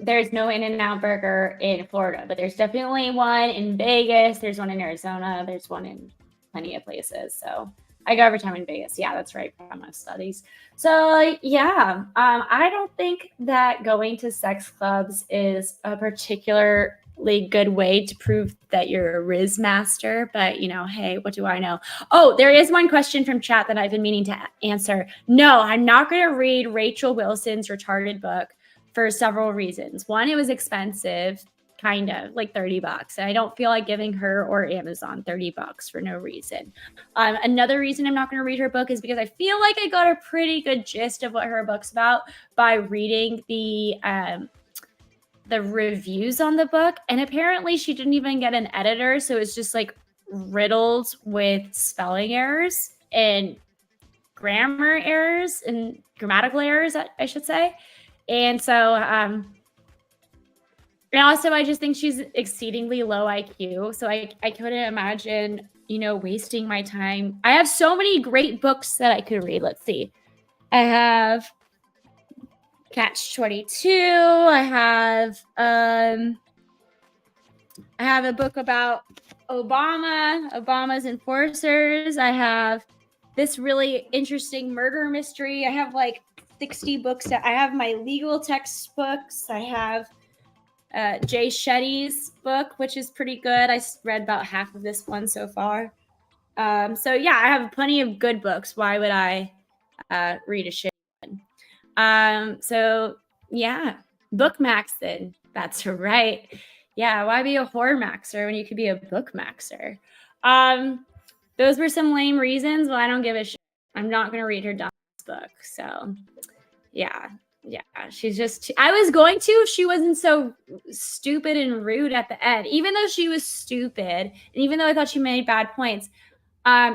there's no In-N-Out burger in Florida, but there's definitely one in Vegas. There's one in Arizona. There's one in plenty of places. So I go every time in Vegas. Yeah, that's right from my studies. So yeah, I don't think that going to sex clubs is a particularly good way to prove that you're a Riz master. But you know, hey, what do I know? Oh, there is one question from chat that I've been meaning to answer. No, I'm not going to read Rachel Wilson's retarded book for several reasons. One, it was expensive. Kind of like $30. And I don't feel like giving her or Amazon $30 for no reason. Another reason I'm not going to read her book is because I feel like I got a pretty good gist of what her book's about by reading the reviews on the book. And apparently she didn't even get an editor. So it's just like riddled with spelling errors and grammar errors and grammatical errors, I should say. And so, and also I just think she's exceedingly low IQ. So I couldn't imagine, wasting my time. I have so many great books that I could read. Let's see. I have Catch-22. I have a book about Obama's enforcers. I have this really interesting murder mystery. I have like 60 books. I have my legal textbooks. I have Jay Shetty's book, which is pretty good. I read about half of this one so far. So yeah, I have plenty of good books. Why would I read a shit one? So yeah, book maxing. That's right. Yeah, why be a horror maxer when you could be a book maxer? Those were some lame reasons. Well, I don't give a shit. I'm not going to read her dumb book. So yeah, she's just, I was going to if she wasn't so stupid and rude at the end. Even though she was stupid, and even though I thought she made bad points,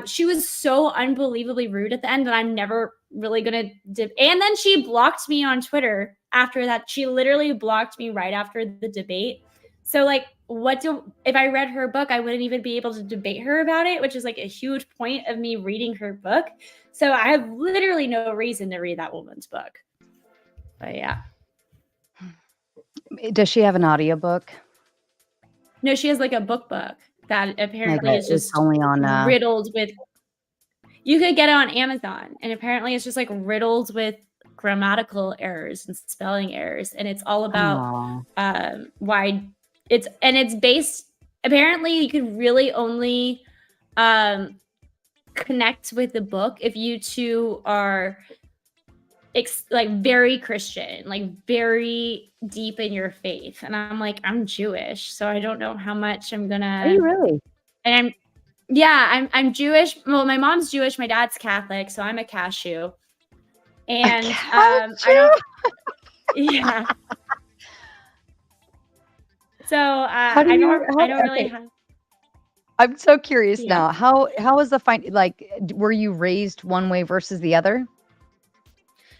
she was so unbelievably rude at the end that I'm never really gonna and then she blocked me on Twitter after that. She literally blocked me right after the debate. So like, if I read her book, I wouldn't even be able to debate her about it, which is like a huge point of me reading her book. So I have literally no reason to read that woman's book. But yeah. Does she have an audiobook? No, she has like a book that apparently is just only on riddled with. You could get it on Amazon, and apparently it's just like riddled with grammatical errors and spelling errors, and it's all about why it's based. Apparently, you could really only connect with the book if you two are like very Christian, like very deep in your faith. And I'm like, I'm Jewish, so I don't know how much I'm gonna. Are you really? And I'm Jewish. Well, my mom's Jewish, my dad's Catholic, so I'm a cashew. And I don't. Yeah. So I don't really have. I'm so curious now. How is the like? Were you raised one way versus the other?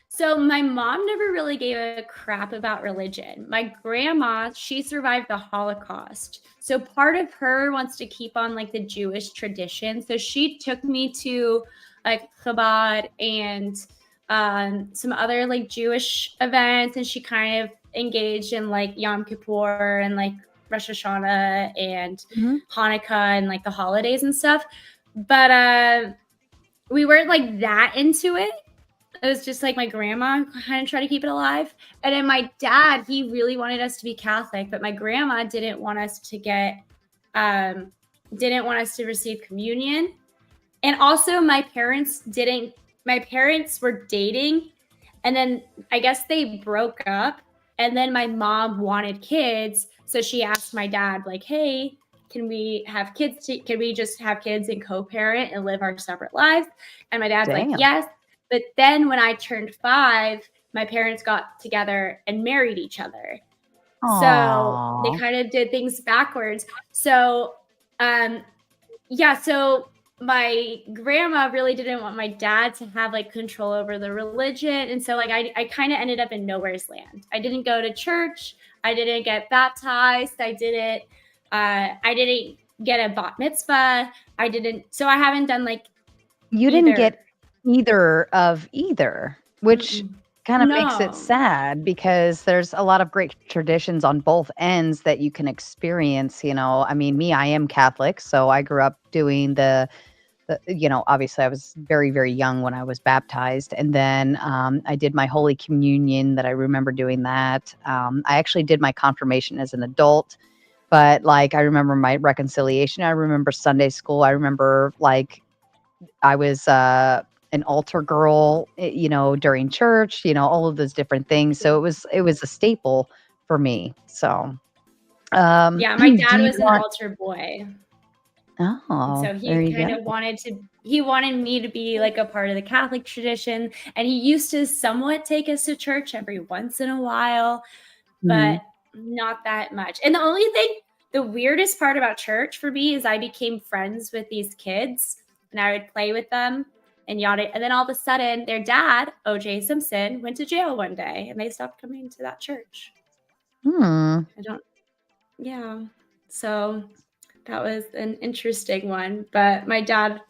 So my mom never really gave a crap about religion. My grandma, she survived the Holocaust. So part of her wants to keep on like the Jewish tradition. So she took me to like Chabad and some other like Jewish events. And she kind of engaged in like Yom Kippur and like Rosh Hashanah and Hanukkah and like the holidays and stuff. But we weren't like that into it. It was just like my grandma kind of tried to keep it alive. And then my dad, he really wanted us to be Catholic, but my grandma didn't want us to receive communion. And also my parents were dating. And then I guess they broke up. And then my mom wanted kids. So she asked my dad, like, hey, can we have kids? Can we just have kids and co-parent and live our separate lives? And my dad's like, yes. But then when I turned 5, my parents got together and married each other. Aww. So they kind of did things backwards. So, so my grandma really didn't want my dad to have like control over the religion. And so like, I kind of ended up in nowhere's land. I didn't go to church. I didn't get baptized. I didn't get a bat mitzvah. So I haven't done like. You didn't get either of either, which kind of makes it sad because there's a lot of great traditions on both ends that you can experience. I mean, I am Catholic, so I grew up doing the obviously I was very, very young when I was baptized. And then I did my Holy Communion that I remember doing that. I actually did my confirmation as an adult, but like I remember my reconciliation. I remember Sunday school. I remember like I was an altar girl, during church, all of those different things. So it was a staple for me. So, my dad was an altar boy. Oh, so he kind of wanted me to be like a part of the Catholic tradition. And he used to somewhat take us to church every once in a while, but not that much. And the weirdest part about church for me is I became friends with these kids and I would play with them. and yada. And then all of a sudden, their dad, O.J. Simpson, went to jail one day, and they stopped coming to that church. Yeah. So that was an interesting one. But my dad,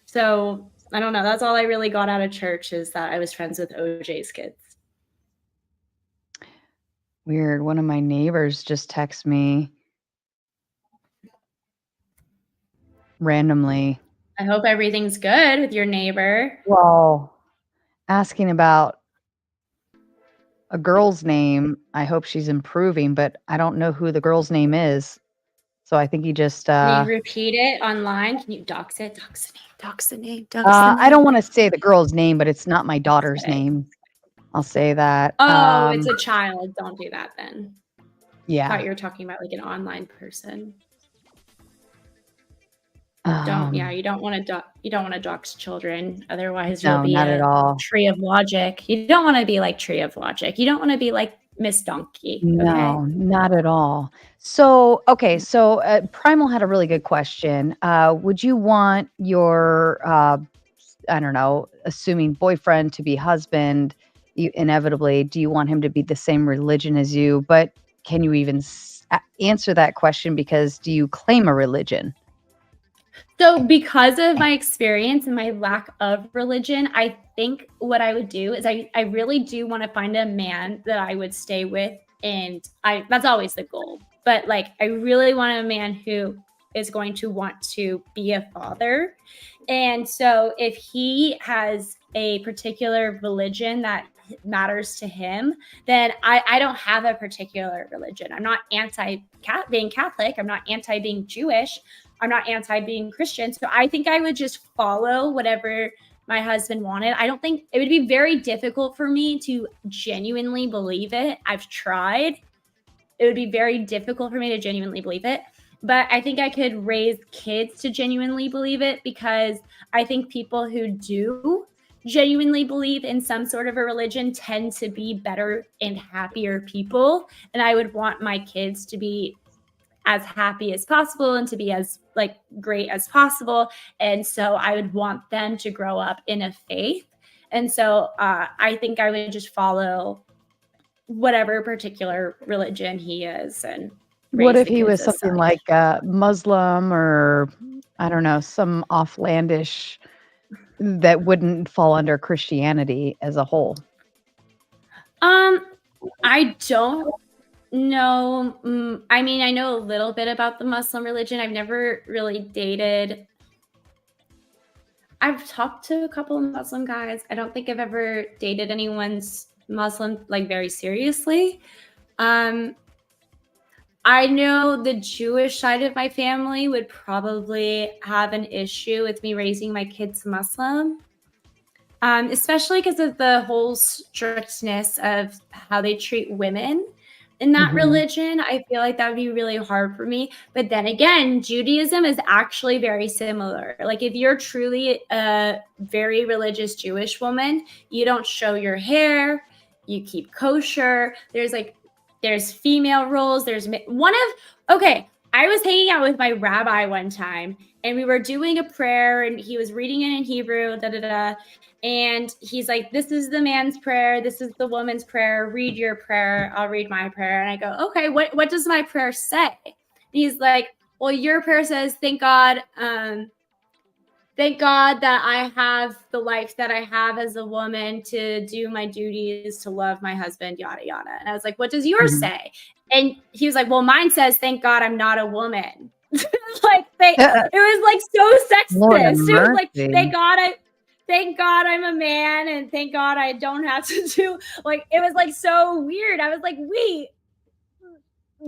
so I don't know. That's all I really got out of church, is that I was friends with O.J.'s kids. Weird. One of my neighbors just texted me randomly. I hope everything's good with your neighbor. Well, asking about a girl's name. I hope she's improving, but I don't know who the girl's name is. So I think he just Can you repeat it online? Can you dox it? Dox the name. I don't want to say the girl's name, but it's not my daughter's name. I'll say that. Oh, it's a child. Don't do that then. Yeah. I thought you were talking about like an online person. You don't want to dox children. Otherwise, you'll be not at all. Tree of Logic. You don't want to be like Tree of Logic. You don't want to be like Miss Donkey. No, not at all. So, okay. So Primal had a really good question. Would you want your, I don't know, assuming boyfriend to be husband, inevitably, do you want him to be the same religion as you? But can you even answer that question? Because do you claim a religion? So because of my experience and my lack of religion, I think what I would do is I really do want to find a man that I would stay with. And that's always the goal. But like, I really want a man who is going to want to be a father. And so if he has a particular religion that matters to him, then I don't have a particular religion. I'm not anti being Catholic. I'm not anti being Jewish. I'm not anti being Christian. So I think I would just follow whatever my husband wanted. I don't think it would be very difficult for me to genuinely believe it. I've tried. It would be very difficult for me to genuinely believe it. But I think I could raise kids to genuinely believe it, because I think people who do genuinely believe in some sort of a religion tend to be better and happier people. And I would want my kids to be as happy as possible and to be as like great as possible. And so I would want them to grow up in a faith. And so I think I would just follow whatever particular religion he is. And what if he was something like Muslim, or I don't know, some offlandish that wouldn't fall under Christianity as a whole? I don't know. I mean, I know a little bit about the Muslim religion. I've never really dated. I've talked to a couple of Muslim guys. I don't think I've ever dated anyone's Muslim like very seriously. I know the Jewish side of my family would probably have an issue with me raising my kids Muslim, especially because of the whole strictness of how they treat women in that religion. I feel like that would be really hard for me. But then again, Judaism is actually very similar. Like if you're truly a very religious Jewish woman, you don't show your hair, you keep kosher. There's female roles. I was hanging out with my rabbi one time, and we were doing a prayer, and he was reading it in Hebrew, and he's like, this is the man's prayer, this is the woman's prayer, read your prayer, I'll read my prayer. And I go, okay, what does my prayer say? And he's like, well, your prayer says, thank God that I have the life that I have as a woman, to do my duties, to love my husband, yada, yada. And I was like, what does yours say? And he was like, well, mine says, thank God I'm not a woman. It was like so sexist. It was like, thank God I'm a man, and thank God I don't have to do, like, it was like so weird. I was like, wait,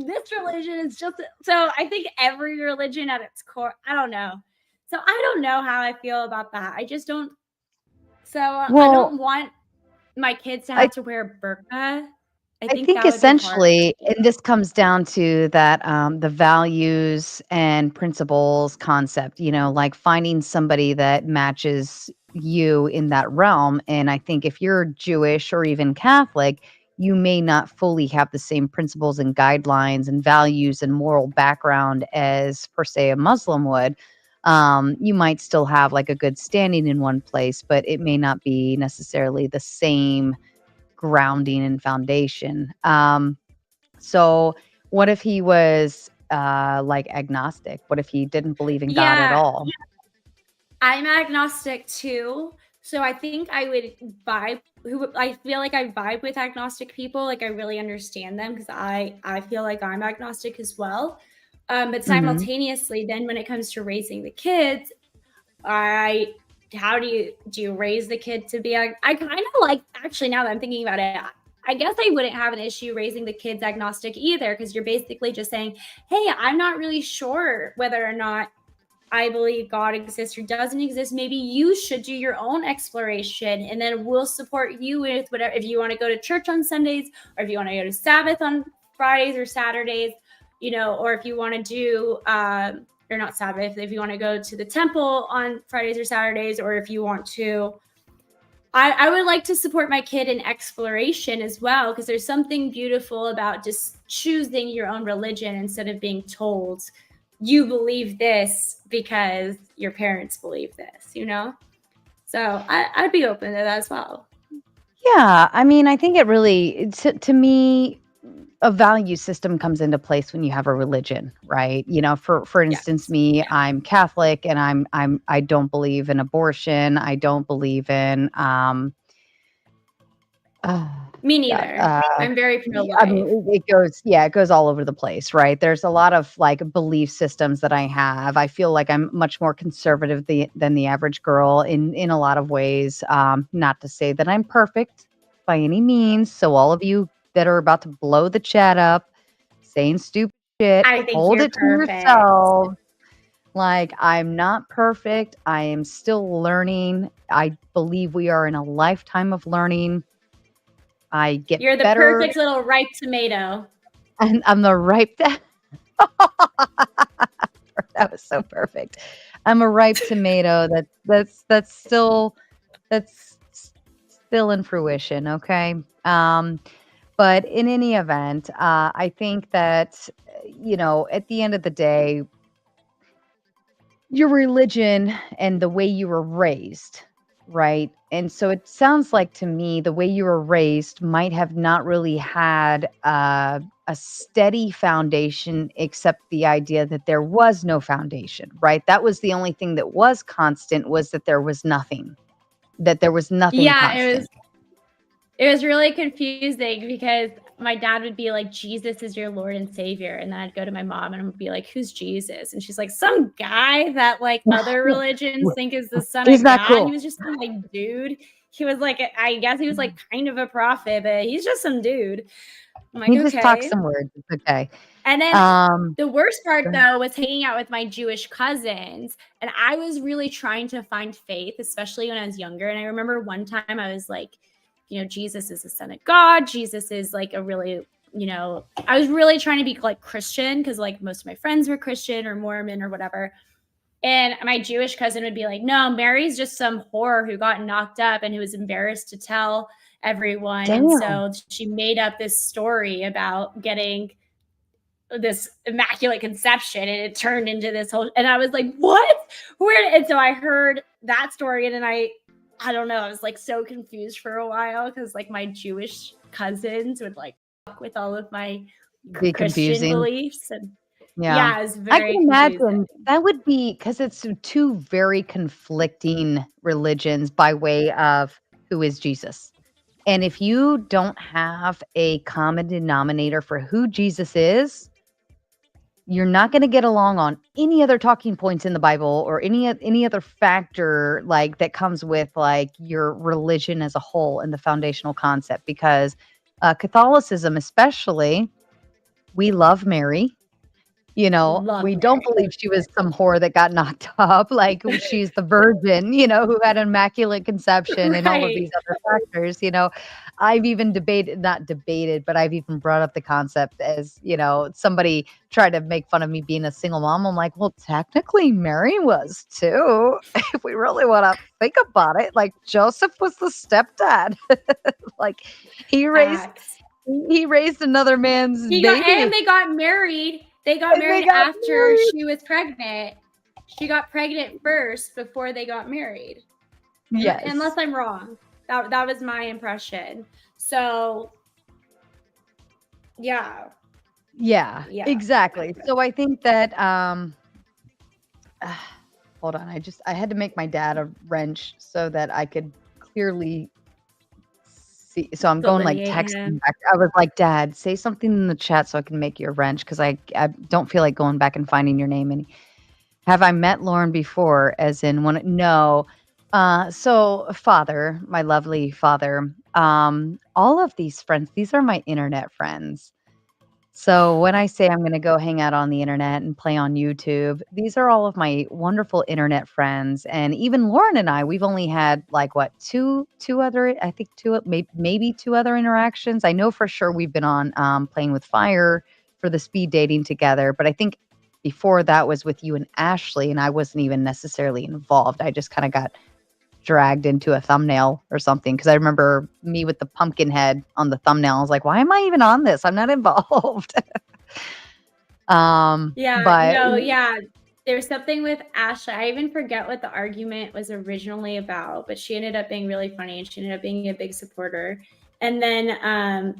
this religion is just, so I think every religion at its core, I don't know. So I don't know how I feel about that. I just don't. So I don't want my kids to have to wear burqa. I think essentially, and this comes down to that the values and principles concept, like finding somebody that matches you in that realm. And I think if you're Jewish or even Catholic, you may not fully have the same principles and guidelines and values and moral background as, per se, a Muslim would. You might still have like a good standing in one place, but it may not be necessarily the same grounding and foundation. So what if he was like agnostic? What if he didn't believe in God at Yeah, all? I'm agnostic too. So I think I would vibe I feel like I vibe with agnostic people. Like I really understand them because I feel like I'm agnostic as well. But Hmm. simultaneously, then when it comes to raising the kids, I how do you raise the kid to be I kind of like, actually, now that I'm thinking about it, I guess I wouldn't have an issue raising the kids agnostic either, because you're basically just saying, hey, I'm not really sure whether or not I believe God exists or doesn't exist. Maybe you should do your own exploration, and then we'll support you with whatever. If you want to go to church on Sundays, or if you want to go to Sabbath on Fridays or Saturdays, or if you want to do, or not Sabbath, if you want to go to the temple on Fridays or Saturdays, or if you want to, I would like to support my kid in exploration as well, because there's something beautiful about just choosing your own religion instead of being told you believe this because your parents believe this. So I'd be open to that as well. Yeah, I mean, I think it really, to me, a value system comes into place when you have a religion, right? For instance, Yes. me, I'm Catholic, and I don't believe in abortion. I don't believe in uh, Me God, neither. I'm very I pro-life. mean, it goes all over the place, right? There's a lot of like belief systems that I have. I feel like I'm much more conservative than the average girl in a lot of ways. Not to say that I'm perfect by any means. So all of you that are about to blow the chat up, saying stupid shit, I think hold you're it to perfect. yourself. Like, I'm not perfect. I am still learning. I believe we are in a lifetime of learning. I get You're the better, perfect little ripe tomato. and I'm the ripe. That was so perfect. I'm a ripe tomato that's still in fruition. Okay. But in any event, I think that at the end of the day, your religion and the way you were raised, right? And so it sounds like to me the way you were raised might have not really had a steady foundation, except the idea that there was no foundation, right? That was the only thing that was constant, was that there was nothing, Yeah, constant. it was really confusing because my dad would be like, Jesus is your Lord and Savior. And then I'd go to my mom and I would be like, who's Jesus? And she's like, some guy that like other religions think is the son He's of not God. He cool. was just some like dude. He was like, I guess he was like kind of a prophet, but he's just some dude. I'm like, He just talks okay. some words. It's okay. And then Um, the worst part, though, was hanging out with my Jewish cousins. And I was really trying to find faith, especially when I was younger. And I remember one time I was like, Jesus is the son of God. Jesus is like a really, I was really trying to be like Christian, because like most of my friends were Christian or Mormon or whatever. And my Jewish cousin would be like, no, Mary's just some whore who got knocked up and who was embarrassed to tell everyone. And damn. so she made up this story about getting this immaculate conception, and it turned into this whole, and I was like, what? And so I heard that story, and then I don't know, I was like so confused for a while, because like my Jewish cousins would like fuck with all of my Be Christian confusing. beliefs, and Yeah. yeah, it was I can very confusing. imagine that would be because it's two very conflicting religions by way of who is Jesus. And if you don't have a common denominator for who Jesus is, you're not going to get along on any other talking points in the Bible or any other factor like that comes with like your religion as a whole and the foundational concept. Because Catholicism, especially, we love Mary. Love We don't Mary. believe she was some whore that got knocked up. Like, she's the virgin, who had immaculate conception and all of Right. these other factors. I've even not debated, but I've even brought up the concept as, somebody tried to make fun of me being a single mom. I'm like, well, technically Mary was too, if we really want to think about it. Like, Joseph was the stepdad. Like, he raised Facts. he raised another man's baby. They got married. They got And they married got after married. she was pregnant. she got pregnant first before they got married. Yes. Unless I'm wrong. That was my impression. So yeah, exactly. So I think that hold on, I had to make my dad a wrench so that I could clearly see. So I'm going like texting back. I was like, Dad, say something in the chat so I can make you a wrench, because I don't feel like going back and finding your name. And have I met Lauren before? As in one? No. So father, my lovely father, all of these friends, these are my internet friends. So when I say I'm going to go hang out on the internet and play on YouTube, these are all of my wonderful internet friends. And even Lauren and I, we've only had like what, two other, I think maybe two other interactions. I know for sure we've been on Playing with Fire for the speed dating together, but I think before that was with you and Ashley, and I wasn't even necessarily involved. I just kind of got dragged into a thumbnail or something, because I remember me with the pumpkin head on the thumbnail. I was like, why am I even on this? I'm not involved. There's something with Ashley. I even forget what the argument was originally about, but she ended up being really funny, and she ended up being a big supporter. And then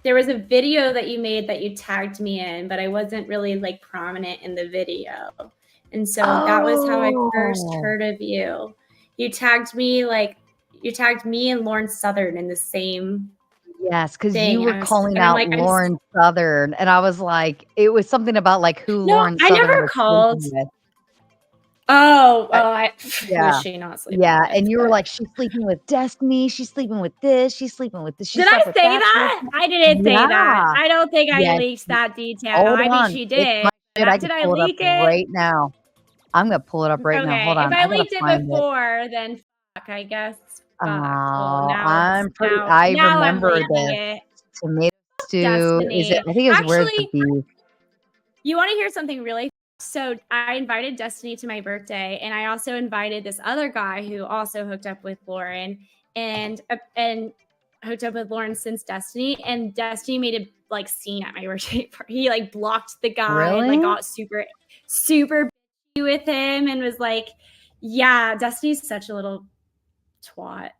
there was a video that you made that you tagged me in, but I wasn't really like prominent in the video. And so that was how I first heard of you. You tagged me and Lauren Southern in the same. Yes, because you were calling out like, Lauren Southern, and I was like, it was something about like who Lauren Southern. I never called. Was she not sleeping? Yeah, and you were like, she's sleeping with Destiny. She's sleeping with this. She's sleeping with this. Did I say that? I didn't say that. I don't think I leaked that detail. I mean, she did. Did I leak it right now? I'm gonna pull it up right now. Hold on. If I leaked it before, then fuck, I guess. I remember this. Tomato stew. Is it? I think it's Where's the Beef. You want to hear something really? So I invited Destiny to my birthday, and I also invited this other guy who also hooked up with Lauren and hooked up with Lauren since Destiny. And Destiny made a like scene at my birthday party. He like blocked the guy and like got super bitchy with him and was like, "Yeah, Destiny's such a little twat."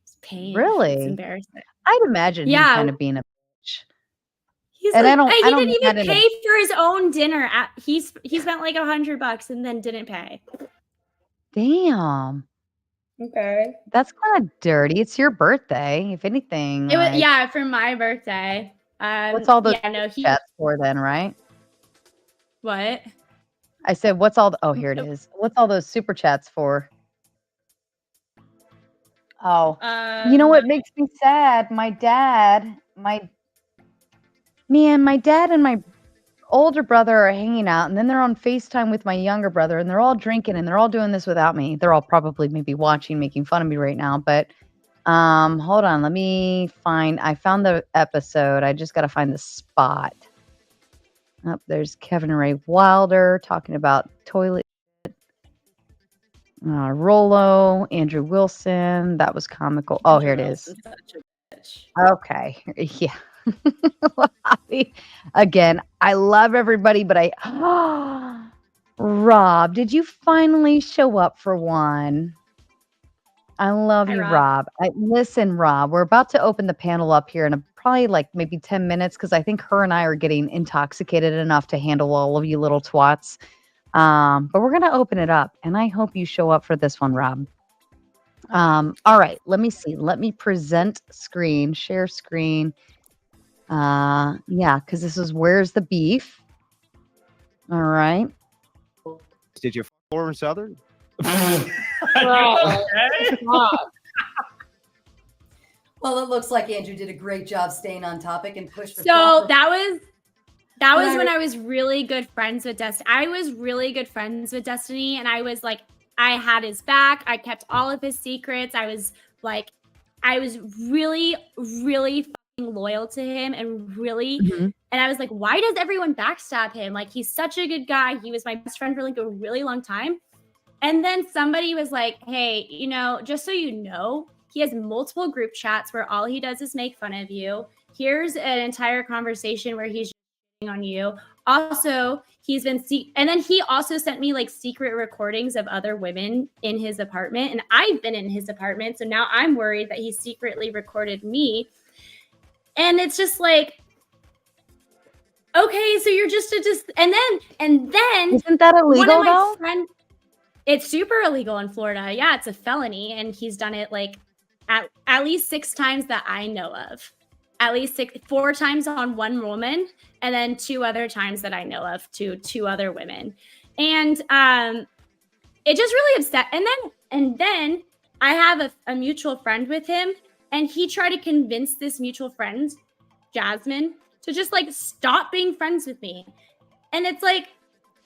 It's pain. Really? It's embarrassing. I'd imagine him kind of being a bitch. He didn't even pay for his own dinner. He spent like $100 and then didn't pay. Damn. Okay. That's kind of dirty. It's your birthday, if anything. It was for my birthday. What's all those chats for then, right? What? I said, what's all the here it is. What's all those super chats for? Oh. You know what makes me sad? My dad and my older brother are hanging out, and then they're on FaceTime with my younger brother, and they're all drinking, and they're all doing this without me. They're all probably maybe watching, making fun of me right now. But hold on, I found the episode. I just got to find the spot. Oh, there's Kevin Ray Wilder talking about toilet. Rollo, Andrew Wilson. That was comical. Oh, here it is. Okay. Yeah. Again, I love everybody, but Rob, did you finally show up for one? I love you, Rob. Listen, Rob, we're about to open the panel up here in probably like maybe 10 minutes, because I think her and I are getting intoxicated enough to handle all of you little twats. But we're going to open it up, and I hope you show up for this one, Rob. All right, let me see. Let me present screen, share screen. Yeah, because this is Where's the Beef. All right. Did you Lauren Southern? Well, it looks like Andrew did a great job staying on topic and pushed. So that was when I was really good friends with Destiny. I was really good friends with Destiny, and I was like, I had his back. I kept all of his secrets. I was really, really loyal to him, and really and I was like, why does everyone backstab him? Like, he's such a good guy. He was my best friend for like a really long time. And then somebody was like, hey, just so you know, he has multiple group chats where all he does is make fun of you. Here's an entire conversation where he's on you. also he's been and then he also sent me like secret recordings of other women in his apartment, and I've been in his apartment, so now I'm worried that he secretly recorded me. And it's just like, okay, so you're just and then Isn't that one illegal of my though? friends, it's super illegal in Florida. Yeah, it's a felony, and he's done it like at least 6 times that I know of. At least 4 times on one woman, and then 2 other times that I know of to 2 other women. And it just really upset. And then I have a mutual friend with him, and he tried to convince this mutual friend, Jasmine, to just like stop being friends with me. And it's like,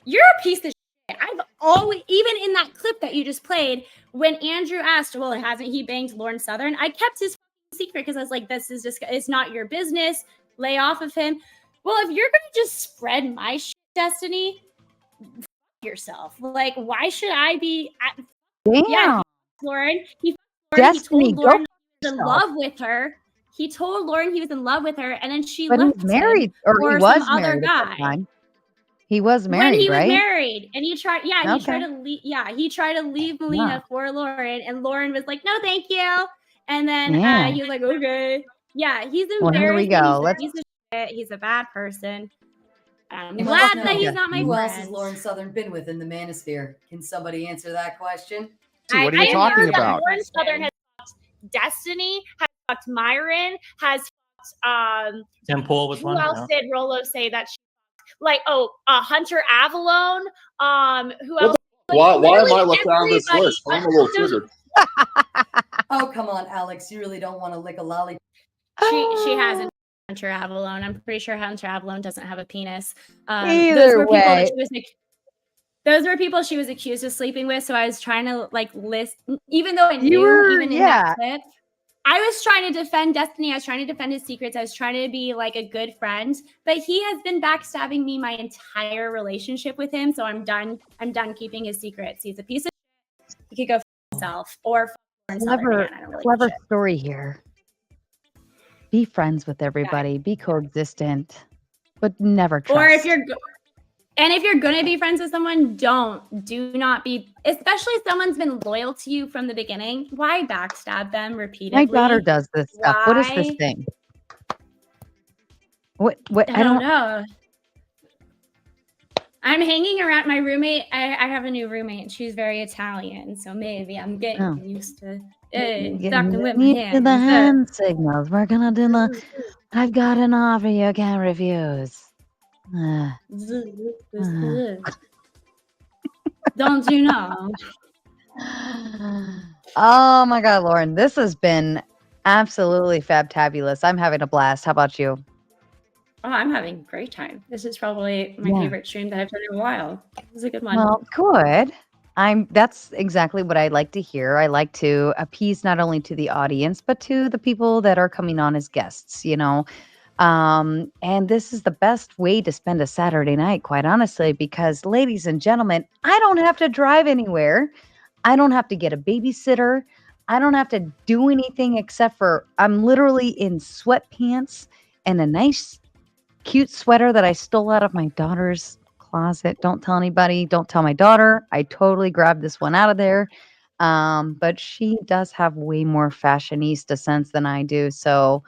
you're a piece of shit. I've always, even in that clip that you just played, when Andrew asked, well, hasn't he banged Lauren Southern? I kept his secret because I was like, this is just, it's not your business. Lay off of him. Well, if you're going to just spread my shit, Destiny, yourself. Like, why should I be? Damn. Yeah, Lauren. Destiny, he told Lauren go he was in love with her. He told Lauren he was in love with her, and then she But left he's married, or he for was some other married at that guy. time. He was married, When he was right? married, and he tried Okay. to leave. Yeah, he tried to leave Melina for Lauren, and Lauren was like, "No, thank you." And then Yeah. he was like, "Okay." Yeah, he's Well, here we embarrassing. go. He's a shit. He's a bad person. I'm You glad must that know. he's not my Who friend. else has Lauren Southern been with in the manosphere? Can somebody answer that question? See, what are you talking heard that about? Lauren Southern has fucked Destiny, has fucked Myron, has fucked Tim Pool was who one. else Yeah. did Rolo say that she like Hunter Avalon? Who else? Why am I literally left out of this everybody. list? I'm a little There's- triggered. Oh, come on, Alex. You really don't want to lick a lollipop. She hasn't. Hunter Avalon. I'm pretty sure Hunter Avalon doesn't have a penis. Either those were people way. that she was those were people she was accused of sleeping with. So I was trying to like list, even though I knew, even in that clip, I was trying to defend Destiny. I was trying to defend his secrets. I was trying to be like a good friend, but he has been backstabbing me my entire relationship with him. So I'm done. I'm done keeping his secrets. He's a piece of shit. He could go f himself or Clever story here. Be friends with everybody. Be coexistent, but never trust. Or if you're going to be friends with someone, do not be, especially if someone's been loyal to you from the beginning. Why backstab them repeatedly? My daughter does this stuff. What is this thing? What? I don't know. I'm hanging around my roommate. I have a new roommate, and she's very Italian, so maybe I'm getting used to talking with my hands. The hand signals. We're gonna do the. I've got an offer you can't refuse. Don't you know? Oh my God, Lauren, this has been absolutely fabtabulous. I'm having a blast. How about you? Oh, I'm having a great time. This is probably my favorite stream that I've done in a while. This is a good one. Well, good. That's exactly what I like to hear. I like to appease not only to the audience, but to the people that are coming on as guests, you know. And this is the best way to spend a Saturday night, quite honestly, because ladies and gentlemen, I don't have to drive anywhere. I don't have to get a babysitter. I don't have to do anything except for I'm literally in sweatpants and a nice, cute sweater that I stole out of my daughter's closet. Don't tell anybody. Don't tell my daughter. I totally grabbed this one out of there. But she does have way more fashionista sense than I do. So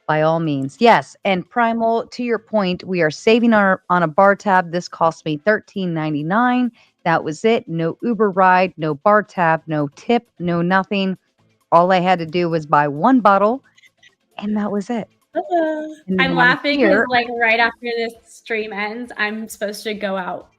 by all means, yes. And Primal, to your point, we are saving on a bar tab. This cost me $13.99. That was it. No Uber ride, no bar tab, no tip, no nothing. All I had to do was buy one bottle, and that was it. I'm laughing because like right after this stream ends, I'm supposed to go out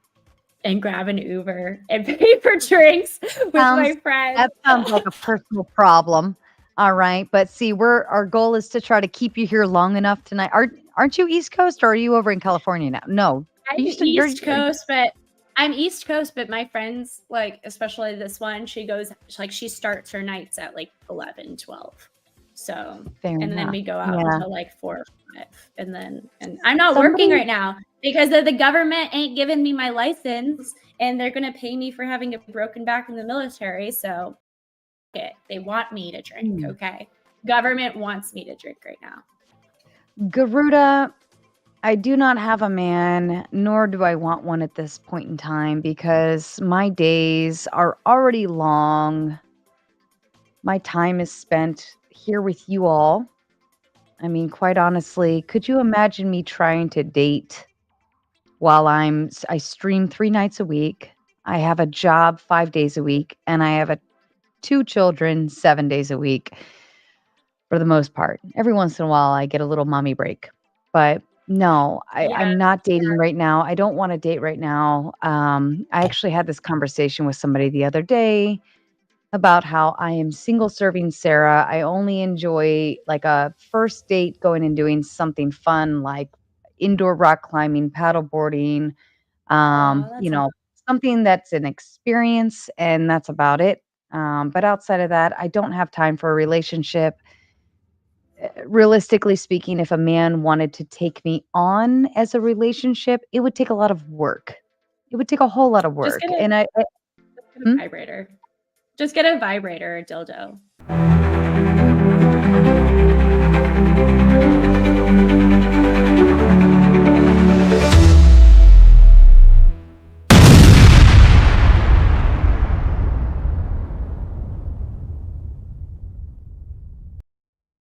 and grab an Uber and pay for drinks with my friends. That sounds like a personal problem. All right. But see, our goal is to try to keep you here long enough tonight. Aren't you East Coast or are you over in California now? No. I'm East Coast, but my friends, like, especially this one, she starts her nights at like 11, 12. So, then we go out until like 4 or 5. And I'm not working right now because the government ain't giving me my license and they're going to pay me for having a broken back in the military. So they want me to drink. Okay. Government wants me to drink right now. Garuda, I do not have a man, nor do I want one at this point in time because my days are already long. My time is spent here with you all. I mean, quite honestly, could you imagine me trying to date while I stream 3 nights a week. I have a job 5 days a week, and I have 2 children 7 days a week for the most part. Every once in a while, I get a little mommy break. But no, Yeah. I'm not dating right now. I don't wanna date right now. I actually had this conversation with somebody the other day about how I am single serving Sarah. I only enjoy, like, a first date going and doing something fun like indoor rock climbing, paddle boarding, Oh, you that's know, something that's an experience, and that's about it. But outside of that, I don't have time for a relationship. Realistically speaking, if a man wanted to take me on as a relationship, it would take a lot of work. It would take a whole lot of just work, get a and just get a Hmm? vibrator. Just get a vibrator or dildo.